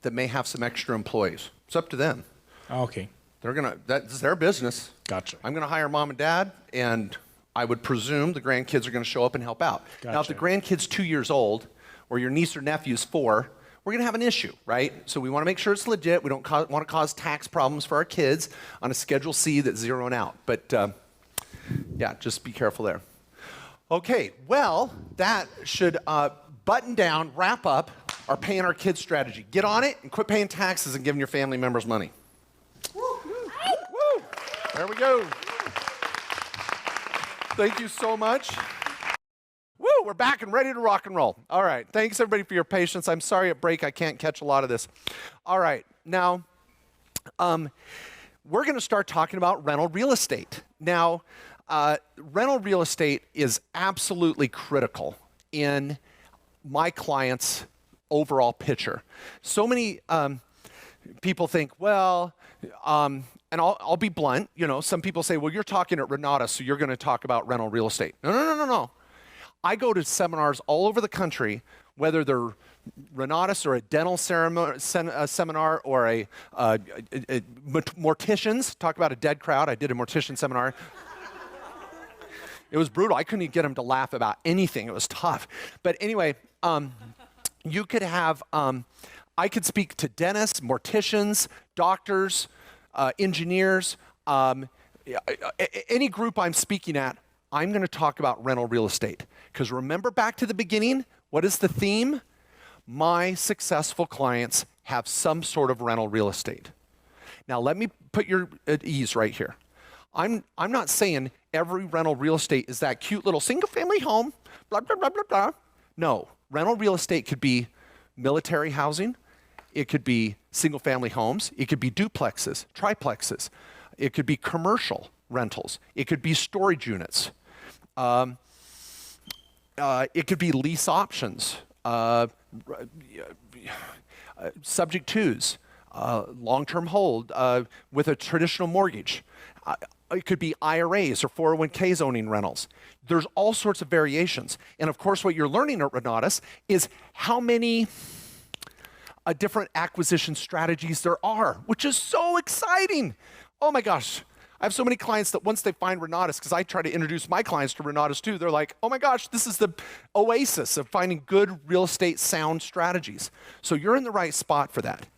Speaker 2: that may have some extra employees. It's up to them.
Speaker 9: Okay.
Speaker 2: That's their business.
Speaker 9: Gotcha.
Speaker 2: I'm going to hire mom and dad, and I would presume the grandkids are going to show up and help out.
Speaker 9: Gotcha.
Speaker 2: Now, if the grandkid's 2 years old, or your niece or nephew's 4, we're going to have an issue, right? So we want to make sure it's legit. We don't want to cause tax problems for our kids on a Schedule C that's zeroing out. But just be careful there. Okay, well, that should button down, wrap up our paying our kids strategy. Get on it and quit paying taxes and giving your family members money. Woo. There we go. Thank you so much. Woo, we're back and ready to rock and roll. All right, thanks everybody for your patience. I'm sorry at break I can't catch a lot of this. All right, now we're going to start talking about rental real estate. Now, rental real estate is absolutely critical in my clients' overall picture. So many people think, well, and I'll be blunt, you know, some people say, well, you're talking at Renata, so you're going to talk about rental real estate. No. I go to seminars all over the country, whether they're Renatus or a dental seminar or a morticians. Talk about a dead crowd. I did a mortician seminar. It was brutal. I couldn't even get them to laugh about anything. It was tough. But anyway, you could have, I could speak to dentists, morticians, doctors, engineers, any group I'm speaking at, I'm going to talk about rental real estate. Because remember back to the beginning, what is the theme? My successful clients have some sort of rental real estate. Now let me put you at ease right here. I'm not saying every rental real estate is that cute little single family home, blah, blah, blah, blah, blah. No, rental real estate could be military housing. It could be single family homes. It could be duplexes, triplexes. It could be commercial rentals. It could be storage units. It could be lease options, subject twos, long-term hold with a traditional mortgage. It could be IRAs or 401ks owning rentals. There's all sorts of variations. And of course, what you're learning at Renatus is how many different acquisition strategies there are, which is so exciting. Oh my gosh. I have so many clients that once they find Renatus, because I try to introduce my clients to Renatus too, they're like, oh my gosh, this is the oasis of finding good real estate sound strategies. So you're in the right spot for that.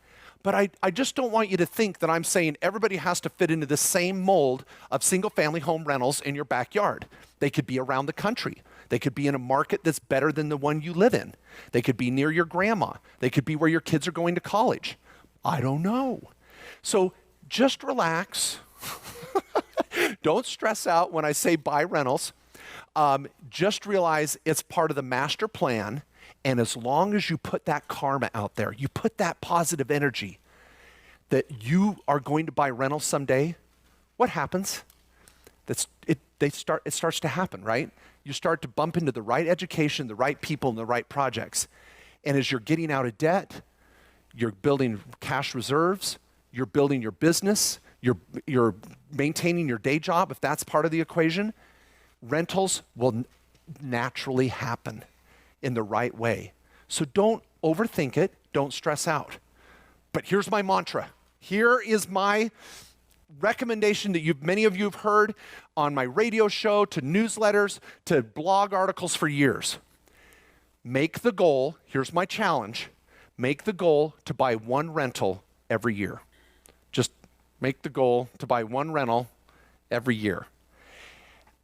Speaker 2: But I just don't want you to think that I'm saying everybody has to fit into the same mold of single family home rentals in your backyard. They could be around the country. They could be in a market that's better than the one you live in. They could be near your grandma. They could be where your kids are going to college. I don't know. So just relax. Don't stress out when I say buy rentals. Just realize it's part of the master plan. And as long as you put that karma out there, you put that positive energy that you are going to buy rentals someday, what happens? It starts to happen, right? You start to bump into the right education, the right people, and the right projects. And as you're getting out of debt, you're building cash reserves, you're building your business, you're maintaining your day job, if that's part of the equation, rentals will naturally happen in the right way. So don't overthink it, don't stress out. But here's my mantra. Here is my recommendation that many of you have heard on my radio show, to newsletters, to blog articles for years. Make the goal, here's my challenge, make the goal to buy one rental every year. Just make the goal to buy one rental every year.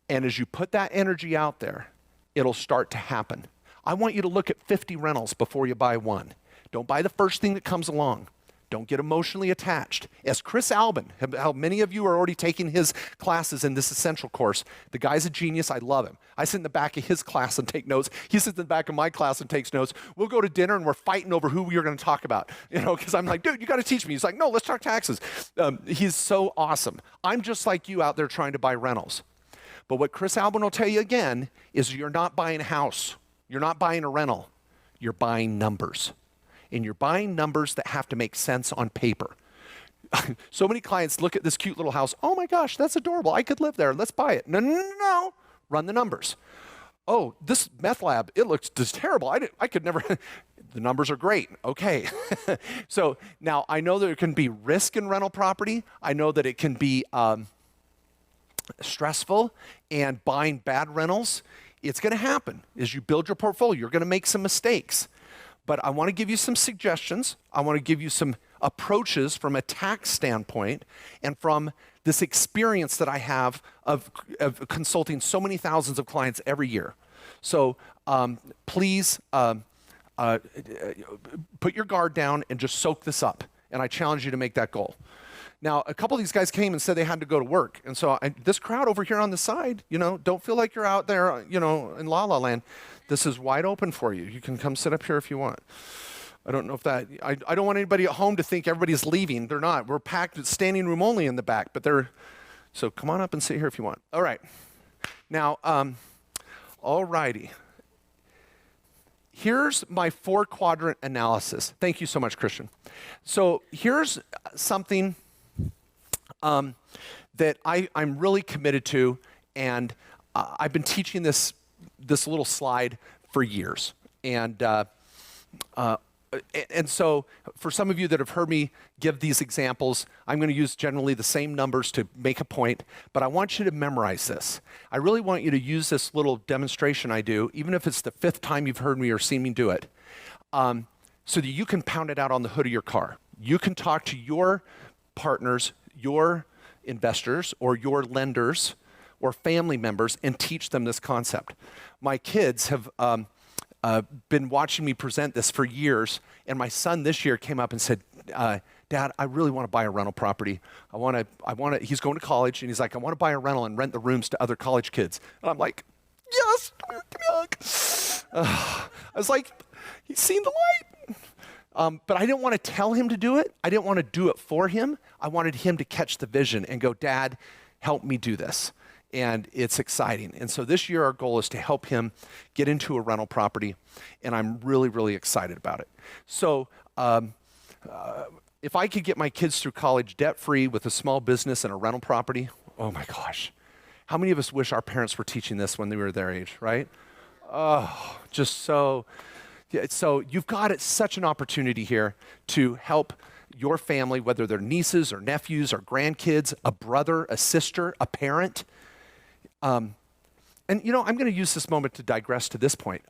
Speaker 2: And as you put that energy out there, it'll start to happen. I want you to look at 50 rentals before you buy one. Don't buy the first thing that comes along. Don't get emotionally attached. As Chris Albin, how many of you are already taking his classes in this essential course. The guy's a genius. I love him. I sit in the back of his class and take notes. He sits in the back of my class and takes notes. We'll go to dinner and we're fighting over who we are going to talk about. You know, because I'm like, dude, you got to teach me. He's like, no, let's talk taxes. He's so awesome. I'm just like you out there trying to buy rentals. But what Chris Albin will tell you again is you're not buying a house. You're not buying a rental. You're buying numbers. And you're buying numbers that have to make sense on paper. So many clients look at this cute little house. Oh my gosh, that's adorable. I could live there. Let's buy it. No. Run the numbers. Oh, this meth lab, it looks just terrible. I could never. The numbers are great. Okay. So now I know there can be risk in rental property. I know that it can be stressful, and buying bad rentals, it's going to happen. As you build your portfolio, you're going to make some mistakes. But I want to give you some suggestions. I want to give you some approaches from a tax standpoint and from this experience that I have of consulting so many thousands of clients every year. So please put your guard down and just soak this up. And I challenge you to make that goal. Now, a couple of these guys came and said they had to go to work. And so this crowd over here on the side, don't feel like you're out there, in La La Land. This is wide open for you. You can come sit up here if you want. I don't know if I don't want anybody at home to think everybody's leaving. They're not. We're packed with standing room only in the back, so come on up and sit here if you want. All right. Now, all righty. Here's my 4-quadrant analysis. Thank you so much, Christian. So here's something that I'm really committed to, and I've been teaching this little slide for years. And so for some of you that have heard me give these examples, I'm going to use generally the same numbers to make a point, but I want you to memorize this. I really want you to use this little demonstration I do, even if it's the 5th time you've heard me or seen me do it, so that you can pound it out on the hood of your car. You can talk to your partners, your investors, or your lenders, or family members and teach them this concept. My kids have been watching me present this for years, and my son this year came up and said, Dad, I really want to buy a rental property. He's going to college, and he's like, I want to buy a rental and rent the rooms to other college kids. And I'm like, yes, come here. I was like, he's seen the light. But I didn't want to tell him to do it. I didn't want to do it for him. I wanted him to catch the vision and go, Dad, help me do this. And it's exciting. And so this year our goal is to help him get into a rental property, and I'm really, really excited about it. So if I could get my kids through college debt-free with a small business and a rental property, oh my gosh. How many of us wish our parents were teaching this when they were their age, right? Oh, just so. So you've got such an opportunity here to help your family, whether they're nieces or nephews or grandkids, a brother, a sister, a parent. And I'm going to use this moment to digress to this point.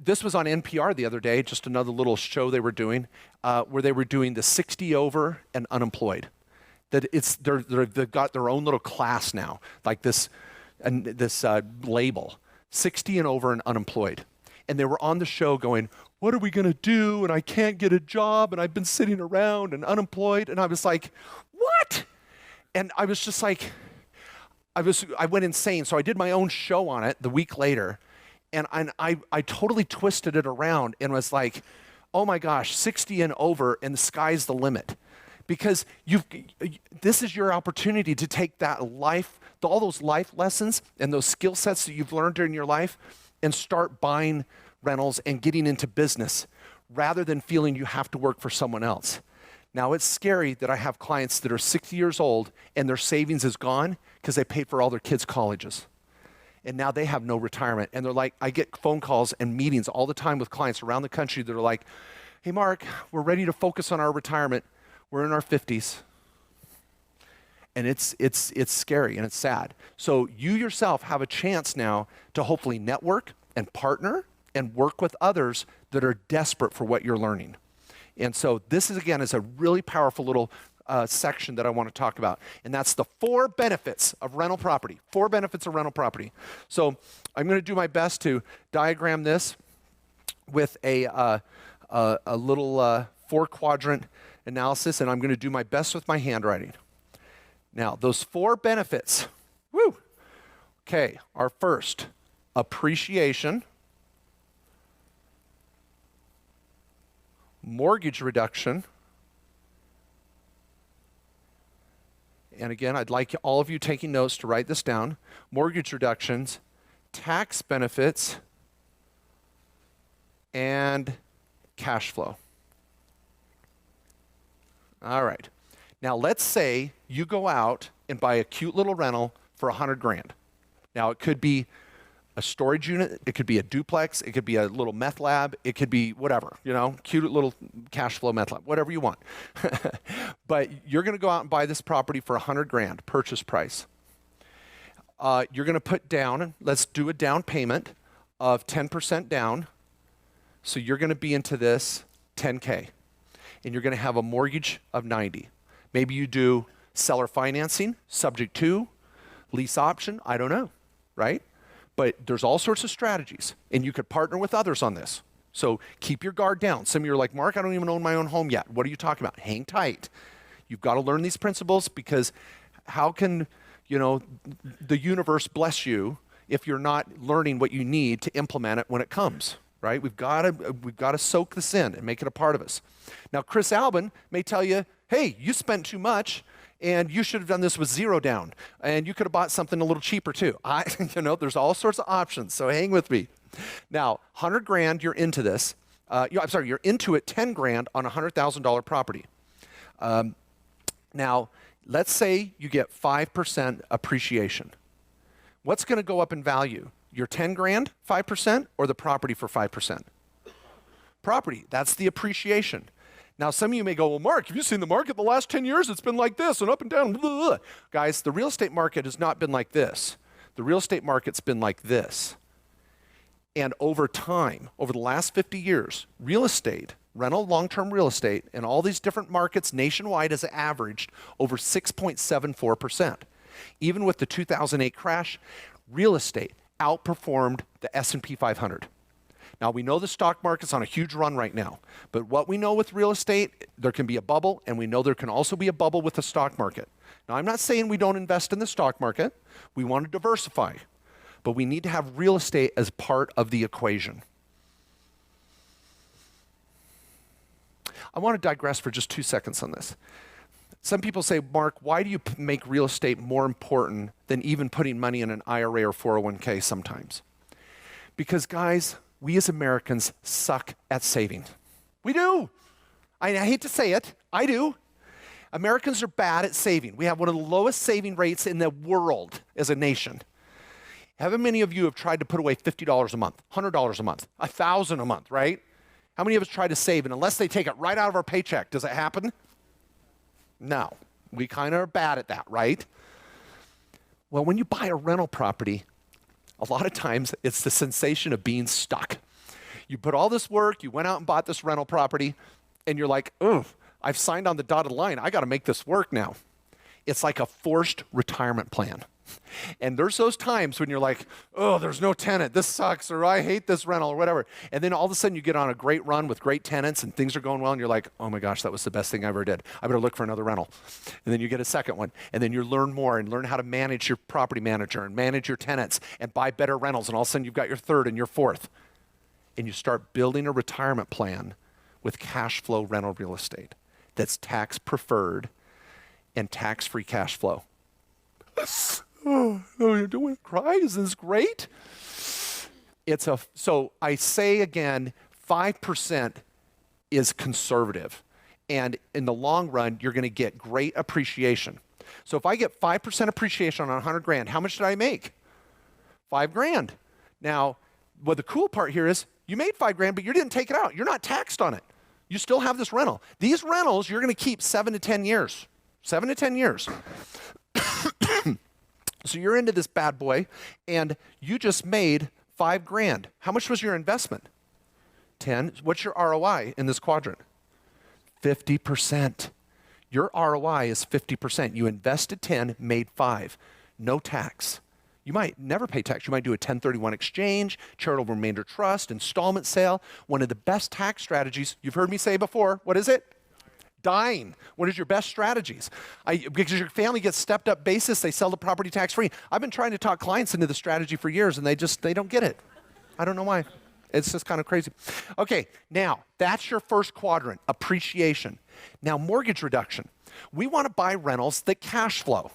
Speaker 2: This was on NPR the other day, just another little show they were doing, where they were doing the 60 over and unemployed. That they've got their own little class now, like this label, 60 and over and unemployed. And they were on the show going, what are we going to do? And I can't get a job, and I've been sitting around and unemployed. And I was like, what? And I was just like, I went insane. So I did my own show on it the week later, and I totally twisted it around and was like, oh my gosh, 60 and over, and the sky's the limit. Because this is your opportunity to take that life, all those life lessons and those skill sets that you've learned during your life, and start buying rentals and getting into business rather than feeling you have to work for someone else. Now, it's scary that I have clients that are 60 years old and their savings is gone because they paid for all their kids' colleges. And now they have no retirement. And they're like, I get phone calls and meetings all the time with clients around the country that are like, hey, Mark, we're ready to focus on our retirement. We're in our 50s. And it's scary and it's sad. So you yourself have a chance now to hopefully network and partner and work with others that are desperate for what you're learning. And so this is a really powerful little section that I want to talk about. And that's the 4 benefits of rental property. 4 benefits of rental property. So I'm going to do my best to diagram this with a little 4-quadrant analysis, and I'm going to do my best with my handwriting. Now, those 4 benefits, okay, are first, appreciation, mortgage reduction, and again, I'd like all of you taking notes to write this down, mortgage reductions, tax benefits, and cash flow. All right. Now, let's say you go out and buy a cute little rental for $100,000. Now, it could be a storage unit, it could be a duplex, it could be a little meth lab, it could be whatever, cute little cash flow meth lab, whatever you want. But you're going to go out and buy this property for $100,000, purchase price. You're going to put down, let's do a down payment of 10% down. So you're going to be into this $10K, and you're going to have a mortgage of $90,000. Maybe you do seller financing, subject to, lease option, I don't know, right? But there's all sorts of strategies, and you could partner with others on this. So keep your guard down. Some of you are like, Mark, I don't even own my own home yet. What are you talking about? Hang tight. You've got to learn these principles, because how can, the universe bless you if you're not learning what you need to implement it when it comes, right? We've got to soak this in and make it a part of us. Now, Chris Albin may tell you, hey, you spent too much, and you should have done this with 0 down, and you could have bought something a little cheaper too. There's all sorts of options, so hang with me. Now, 100 grand, you're into this. You're into it 10 grand on a $100,000 property. Now, let's say you get 5% appreciation. What's going to go up in value? Your 10 grand, 5%, or the property for 5%? Property, that's the appreciation. Now, some of you may go, well, Mark, have you seen the market the last 10 years? It's been like this and up and down. Blah, blah, blah. Guys, the real estate market has not been like this. The real estate market's been like this. And over time, over the last 50 years, real estate, rental long-term real estate, in all these different markets nationwide has averaged over 6.74%. Even with the 2008 crash, real estate outperformed the S&P 500. Now, we know the stock market's on a huge run right now, but what we know with real estate, there can be a bubble, and we know there can also be a bubble with the stock market. Now, I'm not saying we don't invest in the stock market. We want to diversify, but we need to have real estate as part of the equation. I want to digress for just 2 seconds on this. Some people say, Mark, why do you make real estate more important than even putting money in an IRA or 401k sometimes? Because, guys, we as Americans suck at saving. We do. I hate to say it. I do. Americans are bad at saving. We have one of the lowest saving rates in the world as a nation. How many of you have tried to put away $50 a month, $100 a month, $1,000 a month, right? How many of us try to save? And unless they take it right out of our paycheck, does it happen? No. We kind of are bad at that, right? Well, when you buy a rental property, a lot of times it's the sensation of being stuck. You put all this work, you went out and bought this rental property, and you're like, oh, I've signed on the dotted line. I got to make this work now. It's like a forced retirement plan. And there's those times when you're like, oh, there's no tenant. This sucks, or I hate this rental, or whatever. And then all of a sudden you get on a great run with great tenants and things are going well, and you're like, oh my gosh, that was the best thing I ever did. I better look for another rental. And then you get a second one. And then you learn more and learn how to manage your property manager and manage your tenants and buy better rentals. And all of a sudden you've got your third and your fourth. And you start building a retirement plan with cash flow rental real estate that's tax preferred and tax-free cash flow. Oh, you don't want to cry? Isn't this great? So I say again, 5% is conservative. And in the long run, you're going to get great appreciation. So if I get 5% appreciation on 100 grand, how much did I make? 5 grand. Now, the cool part here is you made 5 grand, but you didn't take it out. You're not taxed on it. You still have this rental. These rentals, you're going to keep 7 to 10 years. 7 to 10 years. So you're into this bad boy, and you just made 5 grand. How much was your investment? 10. What's your ROI in this quadrant? 50%. Your ROI is 50%. You invested 10, made 5. No tax. You might never pay tax. You might do a 1031 exchange, charitable remainder trust, installment sale. One of the best tax strategies you've heard me say before. What is it? Dying. What is your best strategies? Because your family gets stepped up basis, they sell the property tax free. I've been trying to talk clients into the strategy for years, and they don't get it. I don't know why. It's just kind of crazy. Okay, now that's your first quadrant, appreciation. Now mortgage reduction. We want to buy rentals that cash flow,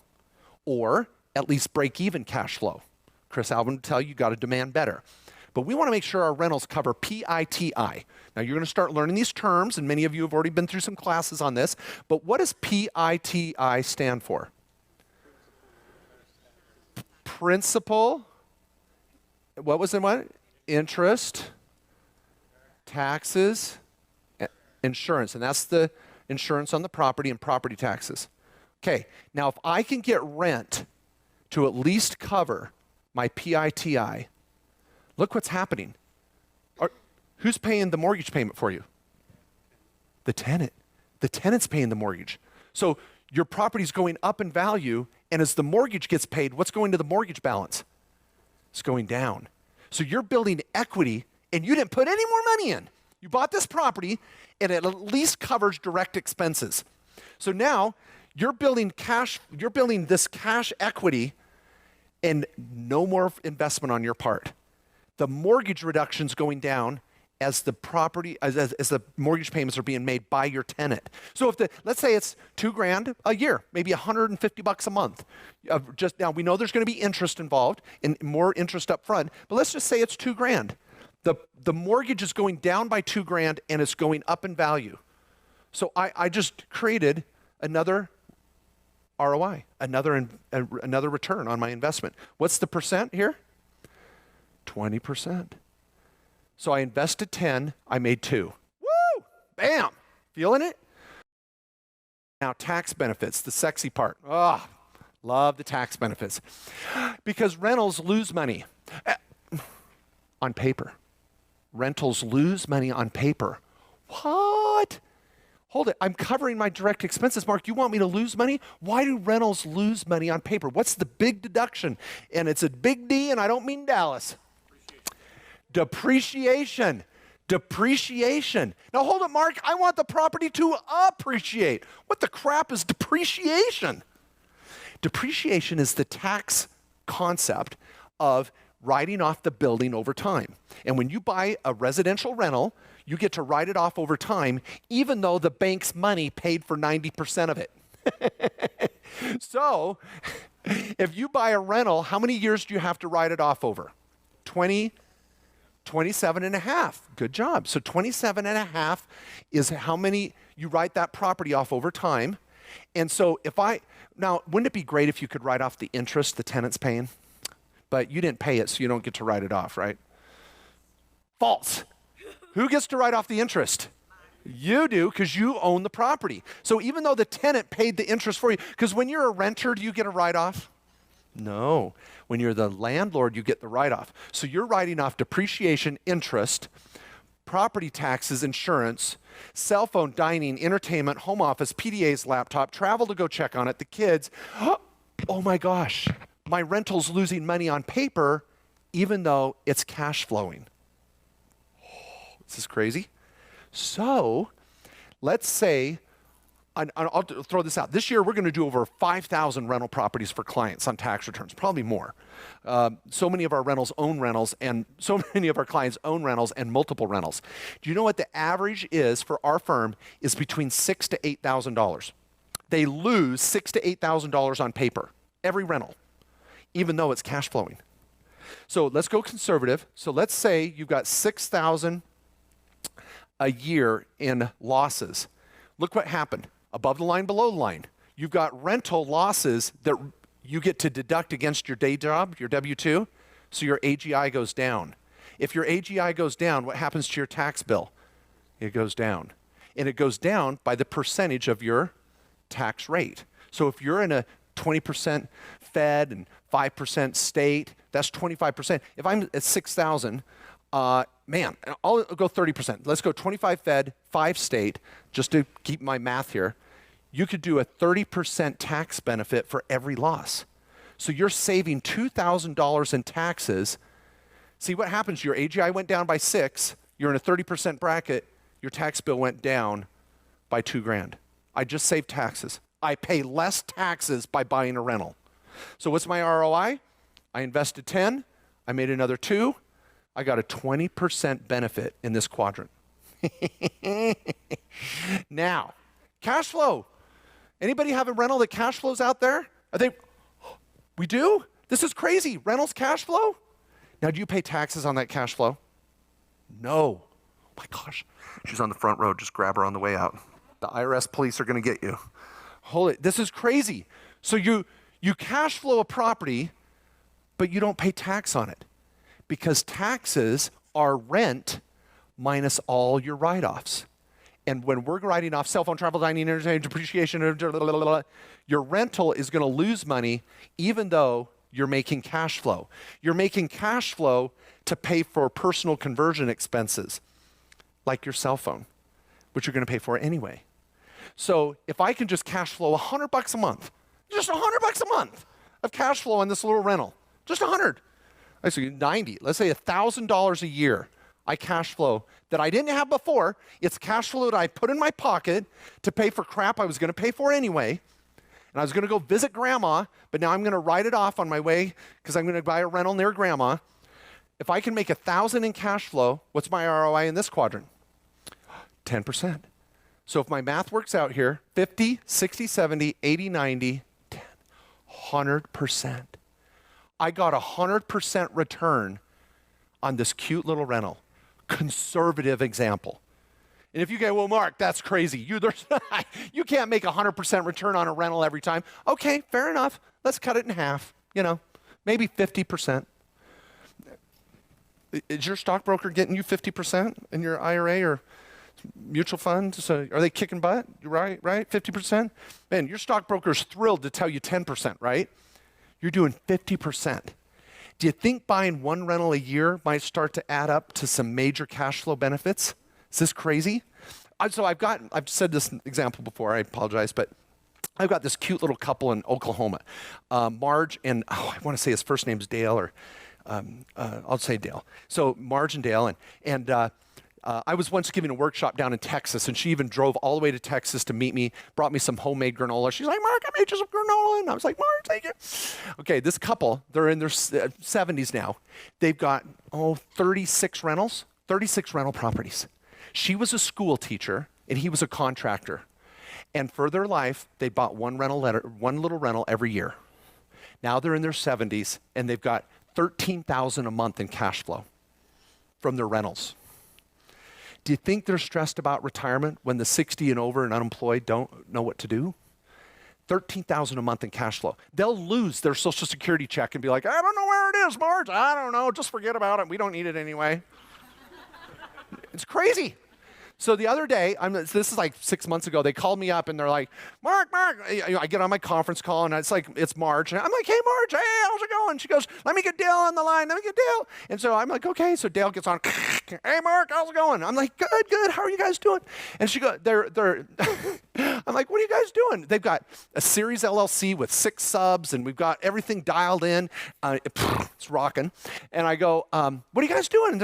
Speaker 2: or at least break even cash flow. Chris Albin will tell you got to demand better. But we want to make sure our rentals cover PITI. Now, you're going to start learning these terms, and many of you have already been through some classes on this. But what does PITI stand for? Principal. What was the one? Interest, taxes, insurance. And that's the insurance on the property and property taxes. Okay, now if I can get rent to at least cover my PITI, look what's happening. Who's paying the mortgage payment for you? The tenant. The tenant's paying the mortgage. So your property's going up in value, and as the mortgage gets paid, what's going to the mortgage balance? It's going down. So you're building equity and you didn't put any more money in. You bought this property and it at least covers direct expenses. So now you're building this cash equity and no more investment on your part. The mortgage reduction's going down as the property, as the mortgage payments are being made by your tenant. So let's say it's $2,000 a year, maybe $150 a month. Just now, we know there's going to be interest involved and more interest up front, but let's just say it's $2,000. The mortgage is going down by $2,000 and it's going up in value. So I just created another ROI, another return on my investment. What's the percent here? 20%. So I invested 10, I made 2. Woo! Bam! Feeling it? Now tax benefits, the sexy part. Oh, love the tax benefits. Because rentals lose money on paper. Rentals lose money on paper. What? Hold it, I'm covering my direct expenses. Mark, you want me to lose money? Why do rentals lose money on paper? What's the big deduction? And it's a big D, and I don't mean Dallas. Depreciation. Depreciation. Now hold it, Mark, I want the property to appreciate. What the crap is depreciation? Depreciation is the tax concept of writing off the building over time. And when you buy a residential rental, you get to write it off over time, even though the bank's money paid for 90% of it. So, if you buy a rental, how many years do you have to write it off over? 27 and a half. Good job. So 27 and a half is how many you write that property off over time. And so now, wouldn't it be great if you could write off the interest the tenant's paying? But you didn't pay it, so you don't get to write it off, right? False. Who gets to write off the interest? You do, because you own the property. So even though the tenant paid the interest for you, because when you're a renter, do you get a write-off? No. When you're the landlord, you get the write-off. So you're writing off depreciation, interest, property taxes, insurance, cell phone, dining, entertainment, home office, PDA's laptop, travel to go check on it, the kids. Oh my gosh, my rental's losing money on paper, even though it's cash flowing. This is crazy. So let's say, I'll throw this out. This year, we're going to do over 5,000 rental properties for clients on tax returns, probably more. So many of our rentals own rentals, and so many of our clients own rentals and multiple rentals. Do you know what the average is for our firm is between $6,000 to $8,000? They lose $6,000 to $8,000 on paper, every rental, even though it's cash flowing. So let's go conservative. So let's say you've got $6,000 a year in losses. Look what happened. Above the line, below the line. You've got rental losses that you get to deduct against your day job, your W-2, so your AGI goes down. If your AGI goes down, what happens to your tax bill? It goes down. And it goes down by the percentage of your tax rate. So if you're in a 20% Fed and 5% state, that's 25%. If I'm at 6,000, man, I'll go 30%. Let's go 25 Fed, 5 state, just to keep my math here. You could do a 30% tax benefit for every loss. So you're saving $2,000 in taxes. See what happens, your AGI went down by 6, you're in a 30% bracket, your tax bill went down by $2,000. I just saved taxes. I pay less taxes by buying a rental. So what's my ROI? I invested 10, I made another 2, I got a 20% benefit in this quadrant. Now, cash flow. Anybody have a rental that cash flows out there? We do? This is crazy. Rentals cash flow? Now, do you pay taxes on that cash flow? No. Oh my gosh. She's on the front row. Just grab her on the way out. The IRS police are going to get you. Hold it. This is crazy. So you cash flow a property, but you don't pay tax on it, because taxes are rent minus all your write-offs. And when we're writing off cell phone, travel, dining, entertainment, depreciation, your rental is going to lose money even though you're making cash flow. You're making cash flow to pay for personal conversion expenses, like your cell phone, which you're going to pay for anyway. So if I can just cash flow $100 a month, just $100 a month of cash flow on this little rental, just 100. let's say 90, let's say $1,000 a year I cash flow that I didn't have before. It's cash flow that I put in my pocket to pay for crap I was going to pay for anyway. And I was going to go visit grandma, but now I'm going to write it off on my way because I'm going to buy a rental near grandma. If I can make $1,000 in cash flow, what's my ROI in this quadrant? 10%. So if my math works out here, 50, 60, 70, 80, 90, 10, 100%. I got 100% return on this cute little rental. Conservative example. And if you go, well, Mark, that's crazy. You can't make 100% return on a rental every time. Okay, fair enough. Let's cut it in half. Maybe 50%. Is your stockbroker getting you 50% in your IRA or mutual fund? So are they kicking butt? Right? 50%? Man, your stockbroker's thrilled to tell you 10%, right? You're doing 50%. Do you think buying one rental a year might start to add up to some major cash flow benefits? Is this crazy? I've said this example before, I apologize, but I've got this cute little couple in Oklahoma. Marge and, I want to say his first name's Dale, or I'll say Dale. So Marge and Dale, and I was once giving a workshop down in Texas, and she even drove all the way to Texas to meet me, brought me some homemade granola. She's like, Mark, I made you some granola. And I was like, Mark, thank you. Okay, this couple, they're in their 70s now. They've got, 36 rentals, 36 rental properties. She was a school teacher, and he was a contractor. And for their life, they bought one little rental every year. Now they're in their 70s, and they've got $13,000 a month in cash flow from their rentals. Do you think they're stressed about retirement when the 60 and over and unemployed don't know what to do? $13,000 a month in cash flow. They'll lose their Social Security check and be like, I don't know where it is, Marge. I don't know. Just forget about it. We don't need it anyway. It's crazy. So the other day, this is like 6 months ago, they called me up and they're like, Mark, I get on my conference call and it's Marge. And I'm like, hey, Marge, hey, how's it going? She goes, let me get Dale on the line. Let me get Dale. And so I'm like, okay. So Dale gets on, hey, Mark, how's it going? I'm like, good. How are you guys doing? And she goes, I'm like, what are you guys doing? They've got a Series LLC with 6 subs and we've got everything dialed in. It's rocking. And I go, what are you guys doing?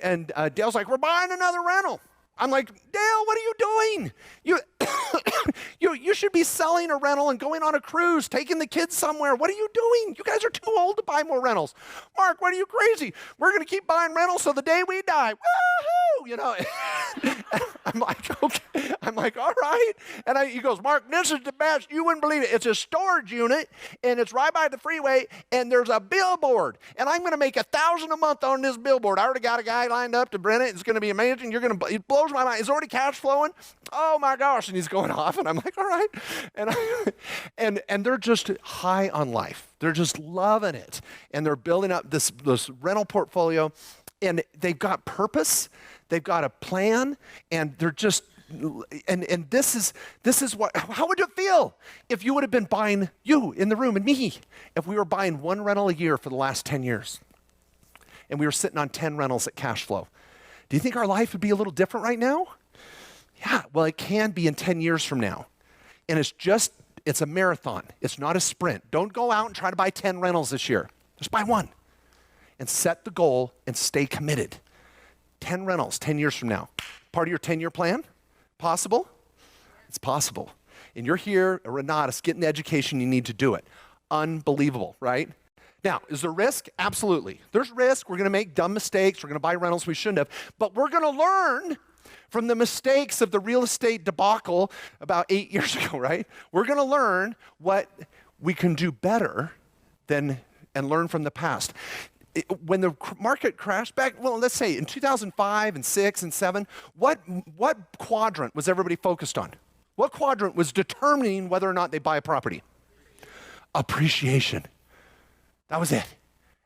Speaker 2: And Dale's like, we're buying another rental. I'm like, Dale, what are you doing? You should be selling a rental and going on a cruise, taking the kids somewhere. What are you doing? You guys are too old to buy more rentals. Mark, what are you crazy? We're going to keep buying rentals till the day we die. Woohoo! I'm like, okay. I'm like, all right. And he goes, Mark, this is the best. You wouldn't believe it. It's a storage unit, and it's right by the freeway, and there's a billboard. And I'm going to make $1,000 a month on this billboard. I already got a guy lined up to rent it. It's going to be amazing. It blows my mind. It's already cash flowing. Oh, my gosh. And he's going off, and I'm like, all right. And they're just high on life. They're just loving it. And they're building up this rental portfolio, and they've got purpose. They've got a plan, and they're just, and this is what, how would it feel if you would have been buying, you in the room and me, if we were buying one rental a year for the last 10 years, and we were sitting on 10 rentals at cash flow? Do you think our life would be a little different right now? Yeah, well, it can be in 10 years from now. And it's a marathon. It's not a sprint. Don't go out and try to buy 10 rentals this year. Just buy one. And set the goal and stay committed. 10 rentals 10 years from now. Part of your 10-year plan? Possible? It's possible. And you're here at Renatus getting the education you need to do it. Unbelievable, right? Now, is there risk? Absolutely. There's risk. We're going to make dumb mistakes. We're going to buy rentals we shouldn't have. But we're going to learn from the mistakes of the real estate debacle about 8 years ago, right? We're going to learn what we can do better and learn from the past. When the market crashed back, well, let's say in 2005 and 6 and 7, what quadrant was everybody focused on? What quadrant was determining whether or not they buy a property? Appreciation. That was it.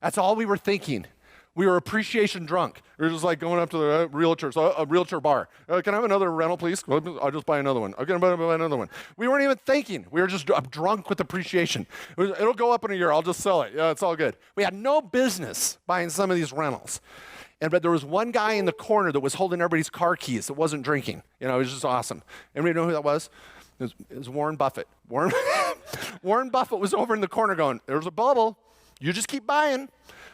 Speaker 2: That's all we were thinking. We were appreciation drunk. We were just like going up to the realtor bar. Can I have another rental, please? I'll just buy another one. Okay, I'll buy another one. We weren't even thinking. We were just drunk with appreciation. It'll go up in a year. I'll just sell it. Yeah, it's all good. We had no business buying some of these rentals. But there was one guy in the corner that was holding everybody's car keys that wasn't drinking. It was just awesome. Anybody know who that was? It was Warren Buffett. Warren Buffett was over in the corner going, there's a bubble. You just keep buying.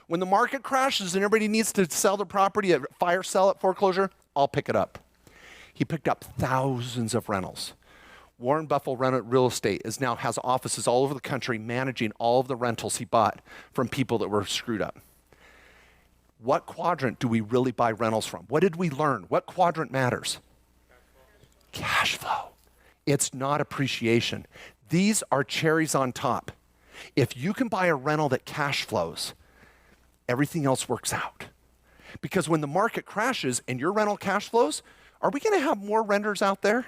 Speaker 2: When the market crashes and everybody needs to sell their property at fire sale at foreclosure, I'll pick it up. He picked up thousands of rentals. Warren Buffett Real Estate now has offices all over the country managing all of the rentals he bought from people that were screwed up. What quadrant do we really buy rentals from? What did we learn? What quadrant matters? Cash flow. It's not appreciation. These are cherries on top. If you can buy a rental that cash flows, everything else works out. Because when the market crashes and your rental cash flows, are we going to have more renters out there?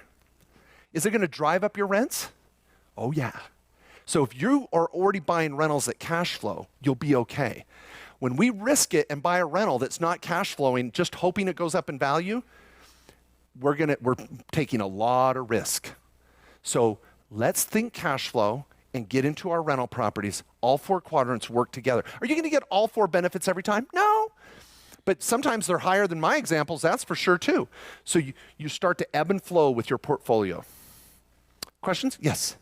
Speaker 2: Is it going to drive up your rents? Oh, yeah. So if you are already buying rentals that cash flow, you'll be okay. When we risk it and buy a rental that's not cash flowing, just hoping it goes up in value, we're taking a lot of risk. So let's think cash flow and get into our rental properties. All 4 quadrants work together. Are you going to get all 4 benefits every time? No. But sometimes they're higher than my examples, that's for sure too. So you start to ebb and flow with your portfolio. Questions? Yes.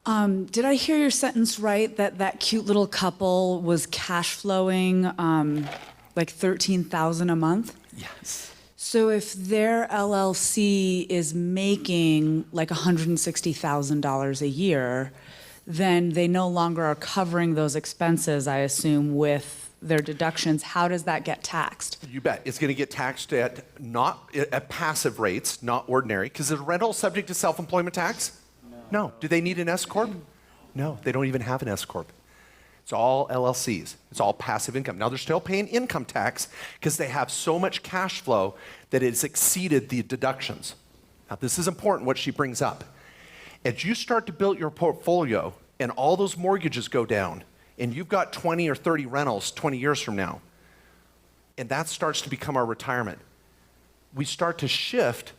Speaker 3: Did I hear your sentence right that cute little couple was cash flowing like $13,000 a month?
Speaker 2: Yes.
Speaker 3: So if their LLC is making like $160,000 a year, then they no longer are covering those expenses, I assume, with their deductions. How does that get taxed?
Speaker 2: You bet. It's going to get taxed at passive rates, not ordinary. Because is a rental subject to self-employment tax? No. Do they need an S corp? No, they don't even have an S corp. It's all LLCs. It's all passive income. Now they're still paying income tax because they have so much cash flow that it's exceeded the deductions. Now this is important what she brings up. As you start to build your portfolio and all those mortgages go down, and you've got 20 or 30 rentals 20 years from now, and that starts to become our retirement, we start to shift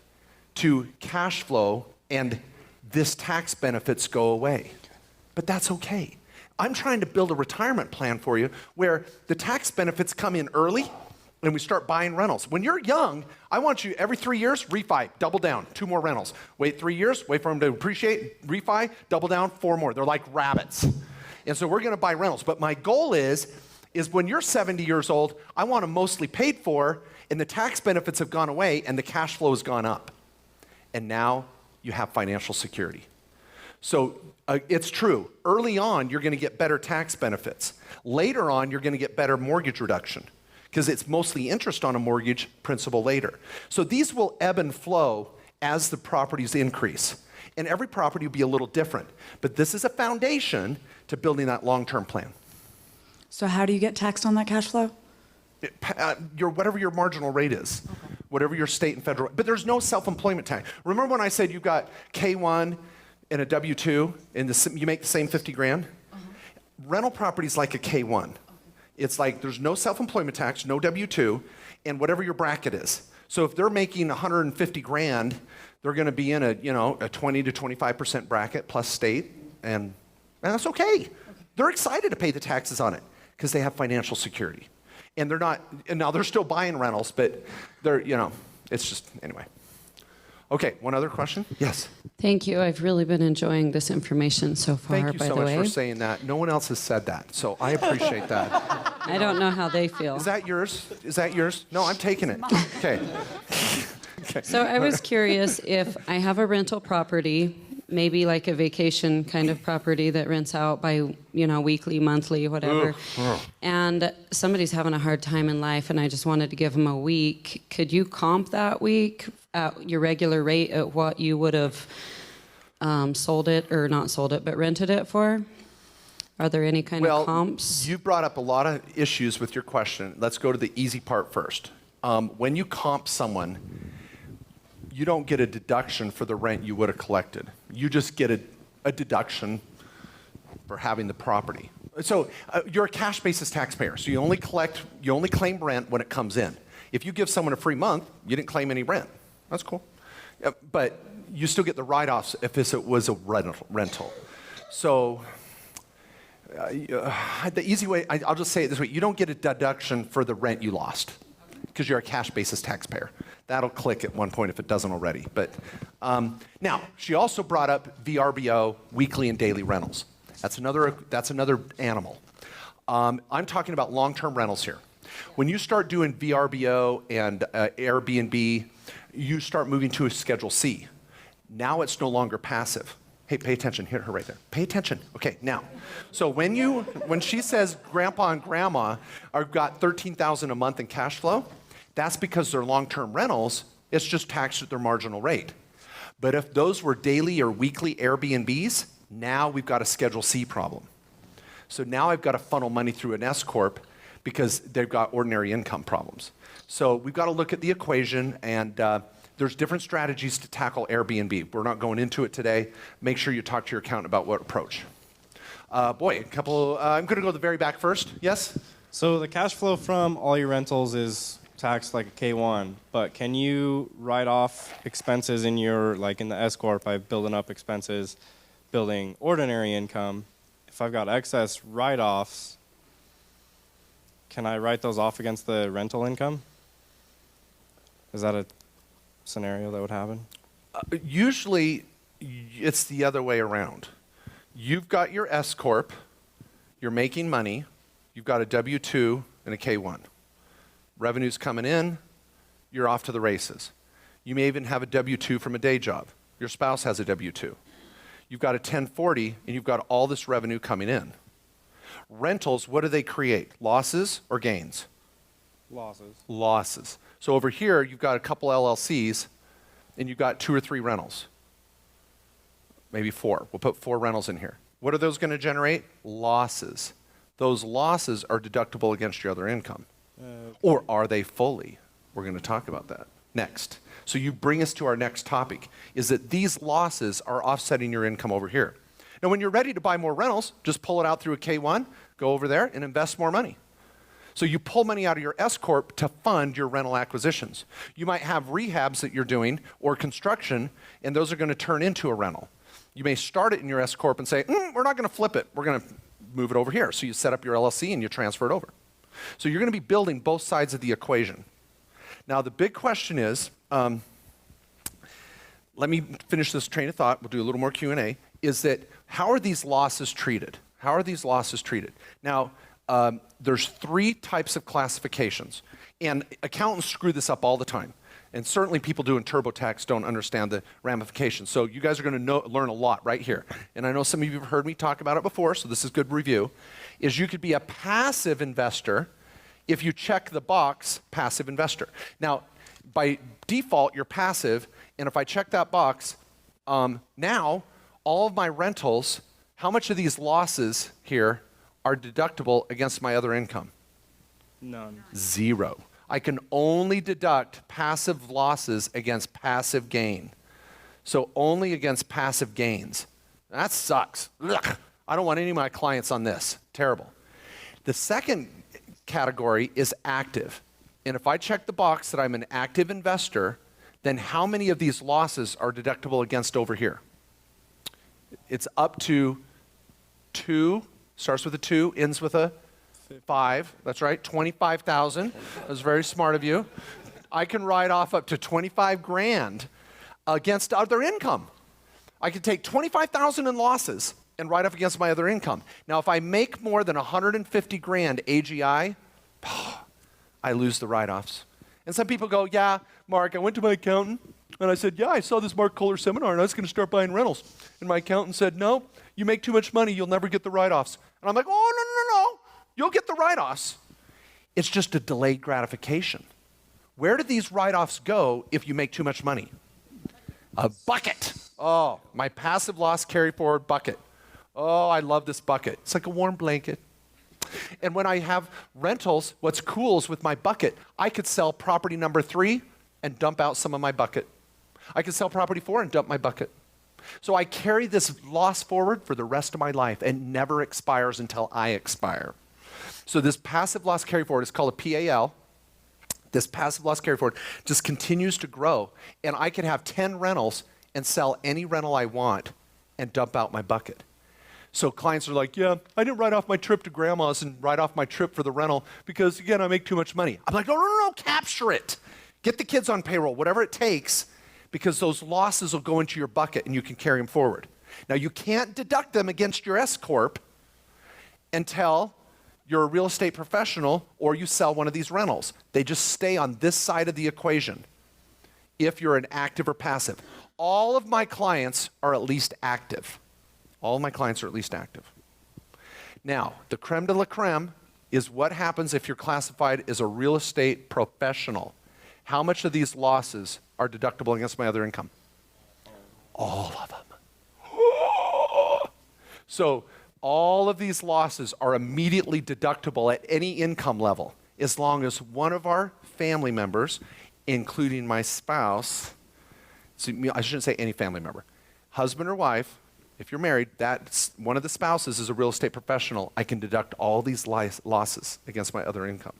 Speaker 2: to cash flow and this tax benefits go away. But that's okay. I'm trying to build a retirement plan for you where the tax benefits come in early and we start buying rentals. When you're young, I want you every 3 years, refi, double down, 2 more rentals. Wait 3 years, wait for them to appreciate, refi, double down, 4 more. They're like rabbits. And so we're going to buy rentals. But my goal is when you're 70 years old, I want them mostly paid for, and the tax benefits have gone away, and the cash flow has gone up. And now you have financial security. So it's true. Early on, you're going to get better tax benefits. Later on, you're going to get better mortgage reduction because it's mostly interest on a mortgage, principal later. So these will ebb and flow as the properties increase. And every property will be a little different. But this is a foundation to building that long-term plan.
Speaker 3: So how do you get taxed on that cash flow?
Speaker 2: Whatever your marginal rate is, whatever your state and federal, but there's no self-employment tax. Remember when I said you've got K1 and a W-2 and you make the same 50 grand? Rental property is like a K1. It's like there's no self-employment tax, no W-2, and whatever your bracket is. So if they're making 150 grand, they're going to be in a 20 to 25% bracket plus state, and that's okay. They're excited to pay the taxes on it because they have financial security. And they're not, and now they're still buying rentals, but they're, it's just, anyway. Okay, one other question? Yes.
Speaker 6: Thank you. I've really been enjoying this information so far,
Speaker 2: Thank you
Speaker 6: by
Speaker 2: so
Speaker 6: the
Speaker 2: much
Speaker 6: way.
Speaker 2: for saying that. No one else has said that, so I appreciate that.
Speaker 6: I don't know how they feel.
Speaker 2: Is that yours? Is that yours? No, I'm taking it. Okay. Okay.
Speaker 6: So I was curious if I have a rental property, maybe like a vacation kind of property that rents out by, weekly, monthly, whatever, and somebody's having a hard time in life and I just wanted to give them a week. Could you comp that week at your regular rate at what you would have sold it, or not sold it, but rented it for? Are there any kind of comps?
Speaker 2: You brought up a lot of issues with your question. Let's go to the easy part first. When you comp someone, you don't get a deduction for the rent you would have collected. You just get a deduction for having the property. So you're a cash basis taxpayer. So you only claim rent when it comes in. If you give someone a free month, you didn't claim any rent. That's cool. But you still get the write-offs if it was a rental. So the easy way, I'll just say it this way. You don't get a deduction for the rent you lost because you're a cash basis taxpayer. That'll click at one point if it doesn't already. But now, she also brought up VRBO, weekly and daily rentals. That's another animal. I'm talking about long-term rentals here. When you start doing VRBO and Airbnb, you start moving to a Schedule C. Now it's no longer passive. Hey, pay attention. Hit her right there. Pay attention. Okay, now. So when she says grandpa and grandma are got $13,000 a month in cash flow, that's because they're long-term rentals. It's just taxed at their marginal rate. But if those were daily or weekly Airbnbs, now we've got a Schedule C problem. So now I've got to funnel money through an S Corp because they've got ordinary income problems. So we've got to look at the equation, and there's different strategies to tackle Airbnb. We're not going into it today. Make sure you talk to your accountant about what approach. I'm going to go to the very back first. Yes?
Speaker 10: So the cash flow from all your rentals is taxed like a K1, but can you write off expenses in in the S Corp by building up expenses, building ordinary income? If I've got excess write-offs, can I write those off against the rental income? Is that a scenario that would happen?
Speaker 2: Usually, it's the other way around. You've got your S Corp, you're making money, you've got a W-2 and a K-1. Revenue's coming in, you're off to the races. You may even have a W-2 from a day job. Your spouse has a W-2. You've got a 1040, and you've got all this revenue coming in. Rentals, what do they create? Losses or gains?
Speaker 10: Losses.
Speaker 2: Losses. So over here, you've got a couple LLCs, and you've got 2 or 3 rentals. Maybe 4. We'll put 4 rentals in here. What are those going to generate? Losses. Those losses are deductible against your other income. Or are they fully? We're going to talk about that next. So you bring us to our next topic, is that these losses are offsetting your income over here. Now, when you're ready to buy more rentals, just pull it out through a K-1, go over there and invest more money. So you pull money out of your S Corp to fund your rental acquisitions. You might have rehabs that you're doing or construction, and those are going to turn into a rental. You may start it in your S Corp and say, we're not going to flip it. We're going to move it over here. So you set up your LLC and you transfer it over. So you're going to be building both sides of the equation. Now, the big question is, let me finish this train of thought. We'll do a little more Q&A. Is that how are these losses treated? How are these losses treated? Now, there's 3 types of classifications. And accountants screw this up all the time. And certainly people doing TurboTax don't understand the ramifications. So you guys are going to learn a lot right here. And I know some of you have heard me talk about it before, so this is good review. Is you could be a passive investor if you check the box passive investor. Now, by default, you're passive. And if I check that box, now all of my rentals, how much of these losses here are deductible against my other income?
Speaker 10: None.
Speaker 2: 0. I can only deduct passive losses against passive gain. So only against passive gains. That sucks. Ugh. I don't want any of my clients on this. Terrible. The second category is active. And if I check the box that I'm an active investor, then how many of these losses are deductible against over here? It's up to 2, starts with a 2, ends with a 5. That's right, 25,000. That was very smart of you. I can write off up to 25 grand against other income. I can take 25,000 in losses and write off against my other income. Now, if I make more than 150 grand AGI, I lose the write-offs. And some people go, yeah, Mark, I went to my accountant and I said, yeah, I saw this Mark Kohler seminar and I was going to start buying rentals. And my accountant said, no, you make too much money, you'll never get the write-offs. And I'm like, oh, no, you'll get the write-offs. It's just a delayed gratification. Where do these write-offs go if you make too much money? A bucket. Oh, my passive loss carry forward bucket. Oh, I love this bucket. It's like a warm blanket. And when I have rentals, what's cool is with my bucket, I could sell property number 3 and dump out some of my bucket. I could sell property 4 and dump my bucket. So I carry this loss forward for the rest of my life and never expires until I expire. So this passive loss carry forward is called a PAL. This passive loss carry forward just continues to grow. And I can have 10 rentals and sell any rental I want and dump out my bucket. So clients are like, yeah, I didn't write off my trip to grandma's and write off my trip for the rental because, again, I make too much money. I'm like, no, capture it. Get the kids on payroll, whatever it takes, because those losses will go into your bucket and you can carry them forward. Now, you can't deduct them against your S Corp until you're a real estate professional or you sell one of these rentals. They just stay on this side of the equation if you're an active or passive. All of my clients are at least active. All of my clients are at least active. Now, the creme de la creme is what happens if you're classified as a real estate professional. How much of these losses are deductible against my other income? All of them. So all of these losses are immediately deductible at any income level, as long as one of our family members, including my spouse, so I shouldn't say any family member, husband or wife, if you're married, that's one of the spouses is a real estate professional, I can deduct all these losses against my other income.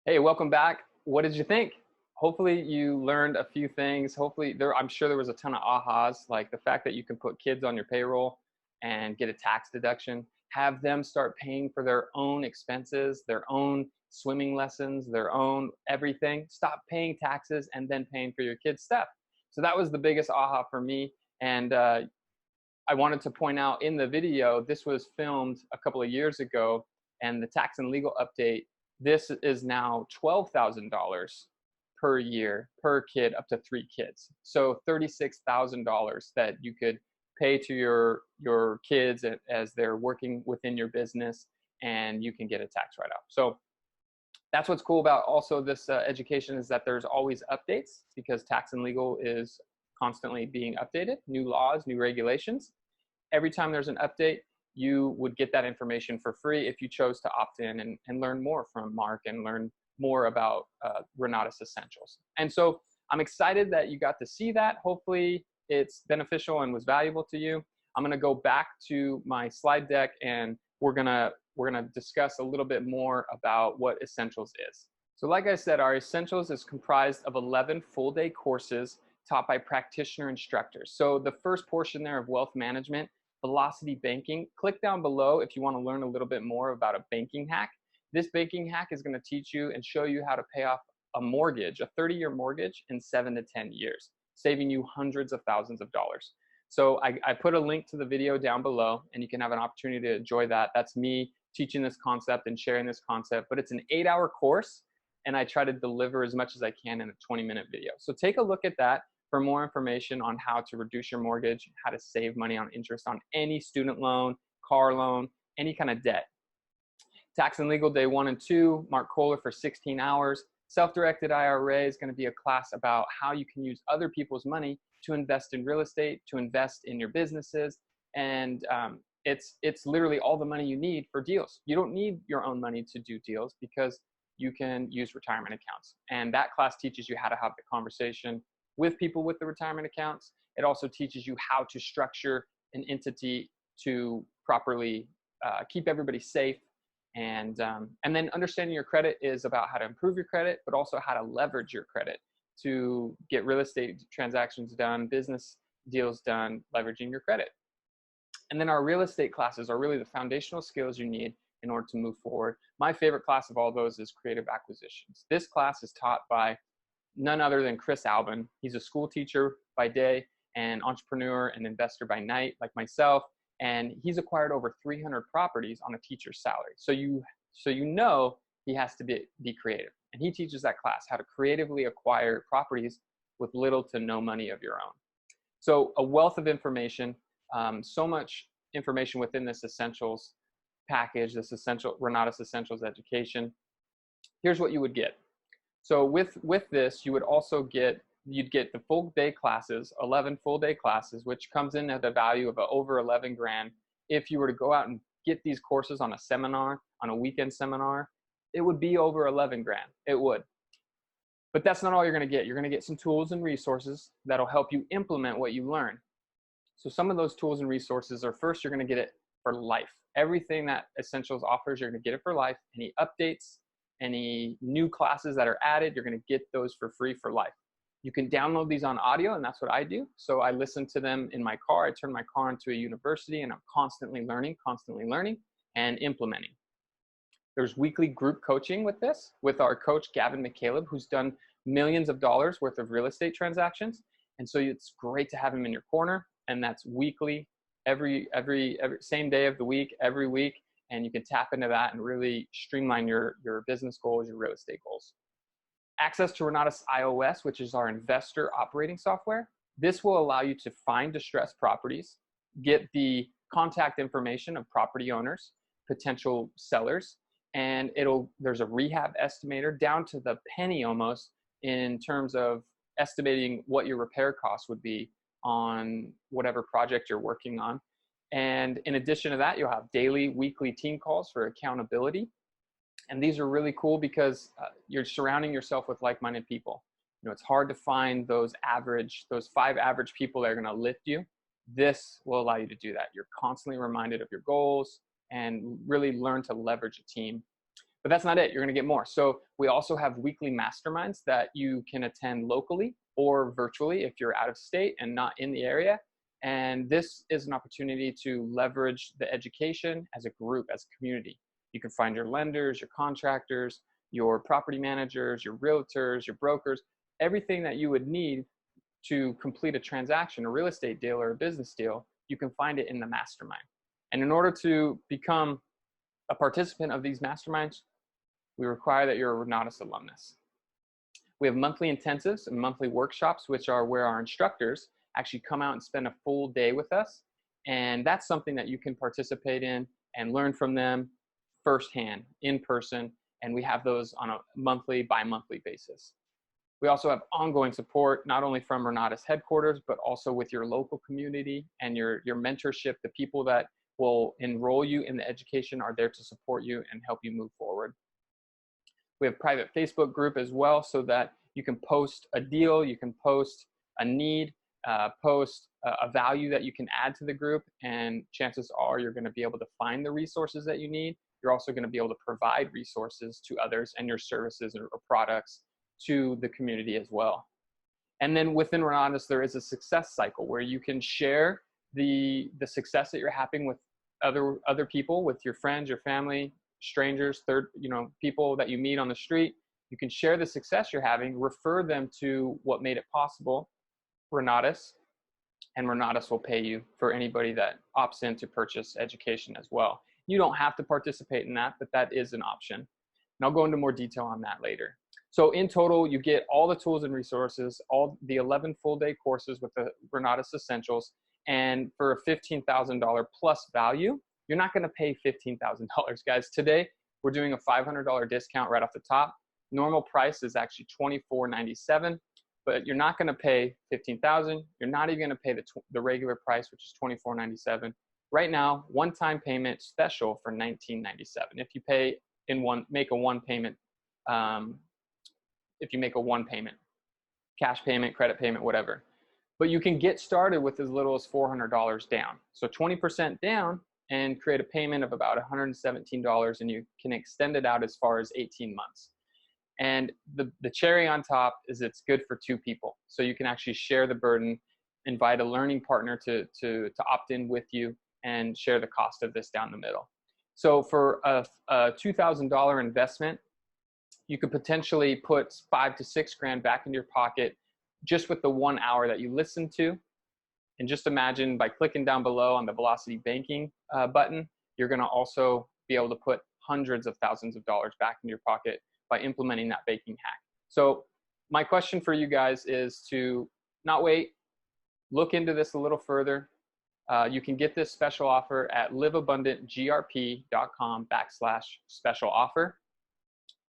Speaker 1: Hey, welcome back. What did you think? Hopefully you learned a few things. Hopefully I'm sure there was a ton of ahas, like the fact that you can put kids on your payroll and get a tax deduction, have them start paying for their own expenses, their own swimming lessons, their own everything. Stop paying taxes and then paying for your kids' stuff. So that was the biggest aha for me. And I wanted to point out in the video, this was filmed a couple of years ago, and the tax and legal update, this is now $12,000 per year, per kid, up to 3 kids. So $36,000 that you could pay to your kids as they're working within your business, and you can get a tax write-off. So that's what's cool about also this education, is that there's always updates, because tax and legal is constantly being updated, new laws, new regulations. Every time there's an update, you would get that information for free if you chose to opt in and learn more from Mark and learn more about Renatus Essentials. And so I'm excited that you got to see that. Hopefully it's beneficial and was valuable to you. I'm gonna go back to my slide deck, and we're gonna discuss a little bit more about what Essentials is. So like I said, our Essentials is comprised of 11 full-day courses taught by practitioner instructors. So the first portion there of wealth management, velocity banking, click down below if you want to learn a little bit more about a banking hack. This banking hack is going to teach you and show you how to pay off a mortgage, a 30-year mortgage, in 7 to 10 years, saving you hundreds of thousands of dollars. So I put a link to the video down below, and you can have an opportunity to enjoy that. That's me teaching this concept and sharing this concept, but it's an 8-hour course, and I try to deliver as much as I can in a 20-minute video. So take a look at that for more information on how to reduce your mortgage, how to save money on interest on any student loan, car loan, any kind of debt. Tax and Legal Day 1 and 2, Mark Kohler for 16 hours. Self-Directed IRA is going to be a class about how you can use other people's money to invest in real estate, to invest in your businesses, and it's literally all the money you need for deals. You don't need your own money to do deals, because you can use retirement accounts. And that class teaches you how to have the conversation with people with the retirement accounts. It also teaches you how to structure an entity to properly keep everybody safe. And then understanding your credit is about how to improve your credit, but also how to leverage your credit to get real estate transactions done, business deals done, leveraging your credit. And then our real estate classes are really the foundational skills you need in order to move forward. My favorite class of all those is Creative Acquisitions. This class is taught by none other than Chris Albin. He's a school teacher by day and entrepreneur and investor by night, like myself. And he's acquired over 300 properties on a teacher's salary. So you know he has to be creative. And he teaches that class how to creatively acquire properties with little to no money of your own. So a wealth of information, so much information within this Essentials package, this Renatus Essentials education. Here's what you would get. So with this, you would also you'd get the full day classes, 11 full day classes, which comes in at a value of over 11 grand. If you were to go out and get these courses on a seminar, on a weekend seminar, it would be over 11 grand. It would. But that's not all you're going to get. You're going to get some tools and resources that'll help you implement what you learn. So some of those tools and resources are, first, you're going to get it for life. Everything that Essentials offers, you're going to get it for life. Any updates, any new classes that are added, you're going to get those for free for life. You can download these on audio, and that's what I do. So I listen to them in my car. I turn my car into a university, and I'm constantly learning and implementing. There's weekly group coaching with this, with our coach, Gavin McCaleb, who's done millions of dollars worth of real estate transactions. And so it's great to have him in your corner. And that's weekly, every same day of the week, every week. and you can tap into that and really streamline your business goals, your real estate goals. Access to Renatus iOS, which is our investor operating software. This will allow you to find distressed properties, get the contact information of property owners, potential sellers, and there's a rehab estimator down to the penny almost in terms of estimating what your repair costs would be on whatever project you're working on. And in addition to that, you'll have daily, weekly team calls for accountability. And these are really cool because you're surrounding yourself with like-minded people. You know, it's hard to find those 5 average people that are going to lift you. This will allow you to do that. You're constantly reminded of your goals and really learn to leverage a team. But that's not it. You're going to get more. So we also have weekly masterminds that you can attend locally or virtually if you're out of state and not in the area. And this is an opportunity to leverage the education as a group, as a community. You can find your lenders, your contractors, your property managers, your realtors, your brokers, everything that you would need to complete a transaction, a real estate deal or a business deal, you can find it in the mastermind. And in order to become a participant of these masterminds, we require that you're a Renatus alumnus. We have monthly intensives and monthly workshops, which are where our instructors actually come out and spend a full day with us. And that's something that you can participate in and learn from them firsthand, in person. And we have those on a monthly, bi-monthly basis. We also have ongoing support, not only from Renatus headquarters, but also with your local community and your mentorship. The people that will enroll you in the education are there to support you and help you move forward. We have private Facebook group as well, so that you can post a deal, you can post a need, post a value that you can add to the group, and chances are you're going to be able to find the resources that you need. You're also going to be able to provide resources to others and your services or products to the community as well. And then within Renatus, there is a success cycle where you can share the success that you're having with other people, with your friends, your family, strangers, people that you meet on the street. You can share the success you're having, refer them to what made it possible, Renatus, and Renatus will pay you for anybody that opts in to purchase education as well. You don't have to participate in that, but that is an option. And I'll go into more detail on that later. So in total, you get all the tools and resources, all the 11 full-day courses with the Renatus Essentials, and for a $15,000 plus value, you're not going to pay $15,000, guys. Today, we're doing a $500 discount right off the top. Normal price is actually $24.97, but you're not going to pay $15,000. You're not even going to pay the regular price, which is $24.97. Right now, one-time payment special for $19.97. If you pay make a one payment. If you make a one payment, cash payment, credit payment, whatever. But you can get started with as little as $400 down. So 20% down and create a payment of about $117, and you can extend it out as far as 18 months. And the cherry on top is it's good for 2 people. So you can actually share the burden, invite a learning partner to opt in with you, and share the cost of this down the middle. So for a $2,000 investment, you could potentially put 5 to 6 grand back into your pocket just with the 1 hour that you listen to. And just imagine by clicking down below on the Velocity Banking button, you're going to also be able to put hundreds of thousands of dollars back into your pocket by implementing that banking hack. So my question for you guys is to not wait, look into this a little further. You can get this special offer at liveabundantgrp.com/special offer.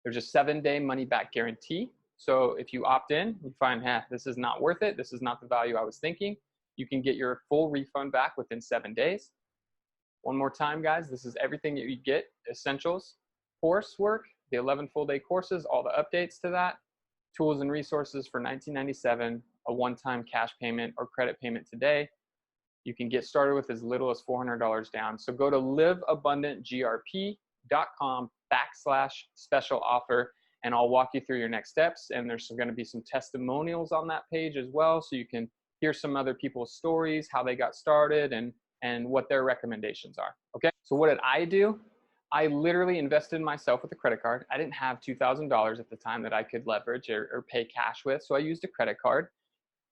Speaker 1: There's a 7-day money-back guarantee. So if you opt in, you find, this is not worth it, this is not the value I was thinking, you can get your full refund back within 7 days. One more time, guys, this is everything that you get: Essentials coursework, the 11 full-day courses, all the updates to that, tools and resources for $19.97, a one-time cash payment or credit payment today. You can get started with as little as $400 down. So go to liveabundantgrp.com/special offer, and I'll walk you through your next steps. And there's going to be some testimonials on that page as well, so you can hear some other people's stories, how they got started, and what their recommendations are. Okay, so what did I do? I literally invested in myself with a credit card. I didn't have $2,000 at the time that I could leverage or pay cash with, so I used a credit card.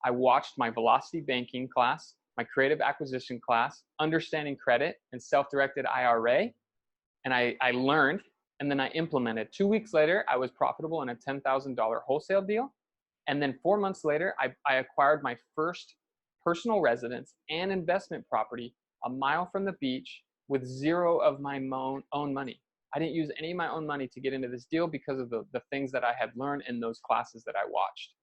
Speaker 1: I watched my Velocity Banking class, my creative acquisition class, understanding credit, and self-directed IRA. and I learned, and then I implemented. 2 weeks later, I was profitable in a $10,000 wholesale deal. And then 4 months later, I acquired my first personal residence and investment property a mile from the beach with zero of my own money. I didn't use any of my own money to get into this deal because of the things that I had learned in those classes that I watched.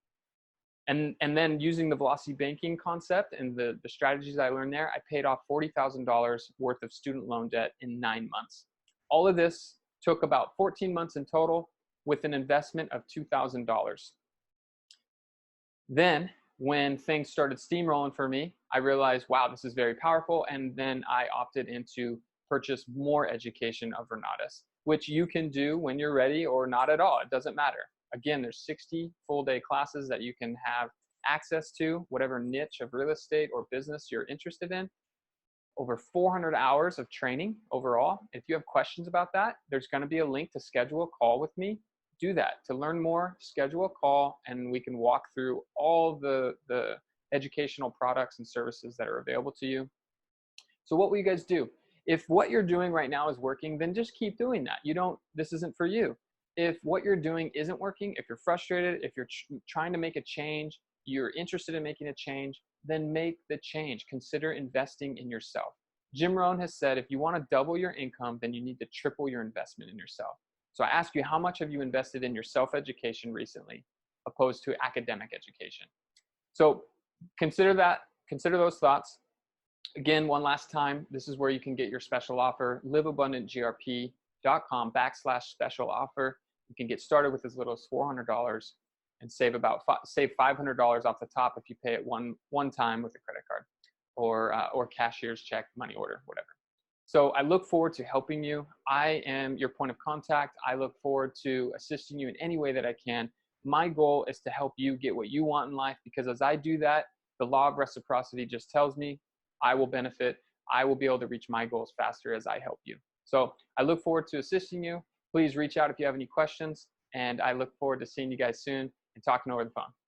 Speaker 1: And then using the Velocity Banking concept and the strategies I learned there, I paid off $40,000 worth of student loan debt in 9 months. All of this took about 14 months in total with an investment of $2,000. Then when things started steamrolling for me, I realized, wow, this is very powerful. And then I opted into purchase more education of Renatus, which you can do when you're ready or not at all. It doesn't matter. Again, there's 60 full-day classes that you can have access to, whatever niche of real estate or business you're interested in. Over 400 hours of training overall. If you have questions about that, there's going to be a link to schedule a call with me. Do that. To learn more, schedule a call, and we can walk through all the educational products and services that are available to you. So what will you guys do? If what you're doing right now is working, then just keep doing that. This isn't for you. If what you're doing isn't working, if you're frustrated, if you're trying to make a change, you're interested in making a change, then make the change. Consider investing in yourself. Jim Rohn has said, if you want to double your income, then you need to triple your investment in yourself. So I ask you, how much have you invested in your self-education recently, opposed to academic education? So consider that, consider those thoughts. Again, one last time, this is where you can get your special offer, liveabundantgrp.com/special offer. You can get started with as little as $400 and save $500 off the top if you pay it one time with a credit card or cashier's check, money order, whatever. So I look forward to helping you. I am your point of contact. I look forward to assisting you in any way that I can. My goal is to help you get what you want in life, because as I do that, the law of reciprocity just tells me I will benefit. I will be able to reach my goals faster as I help you. So I look forward to assisting you. Please reach out if you have any questions, and I look forward to seeing you guys soon and talking over the phone.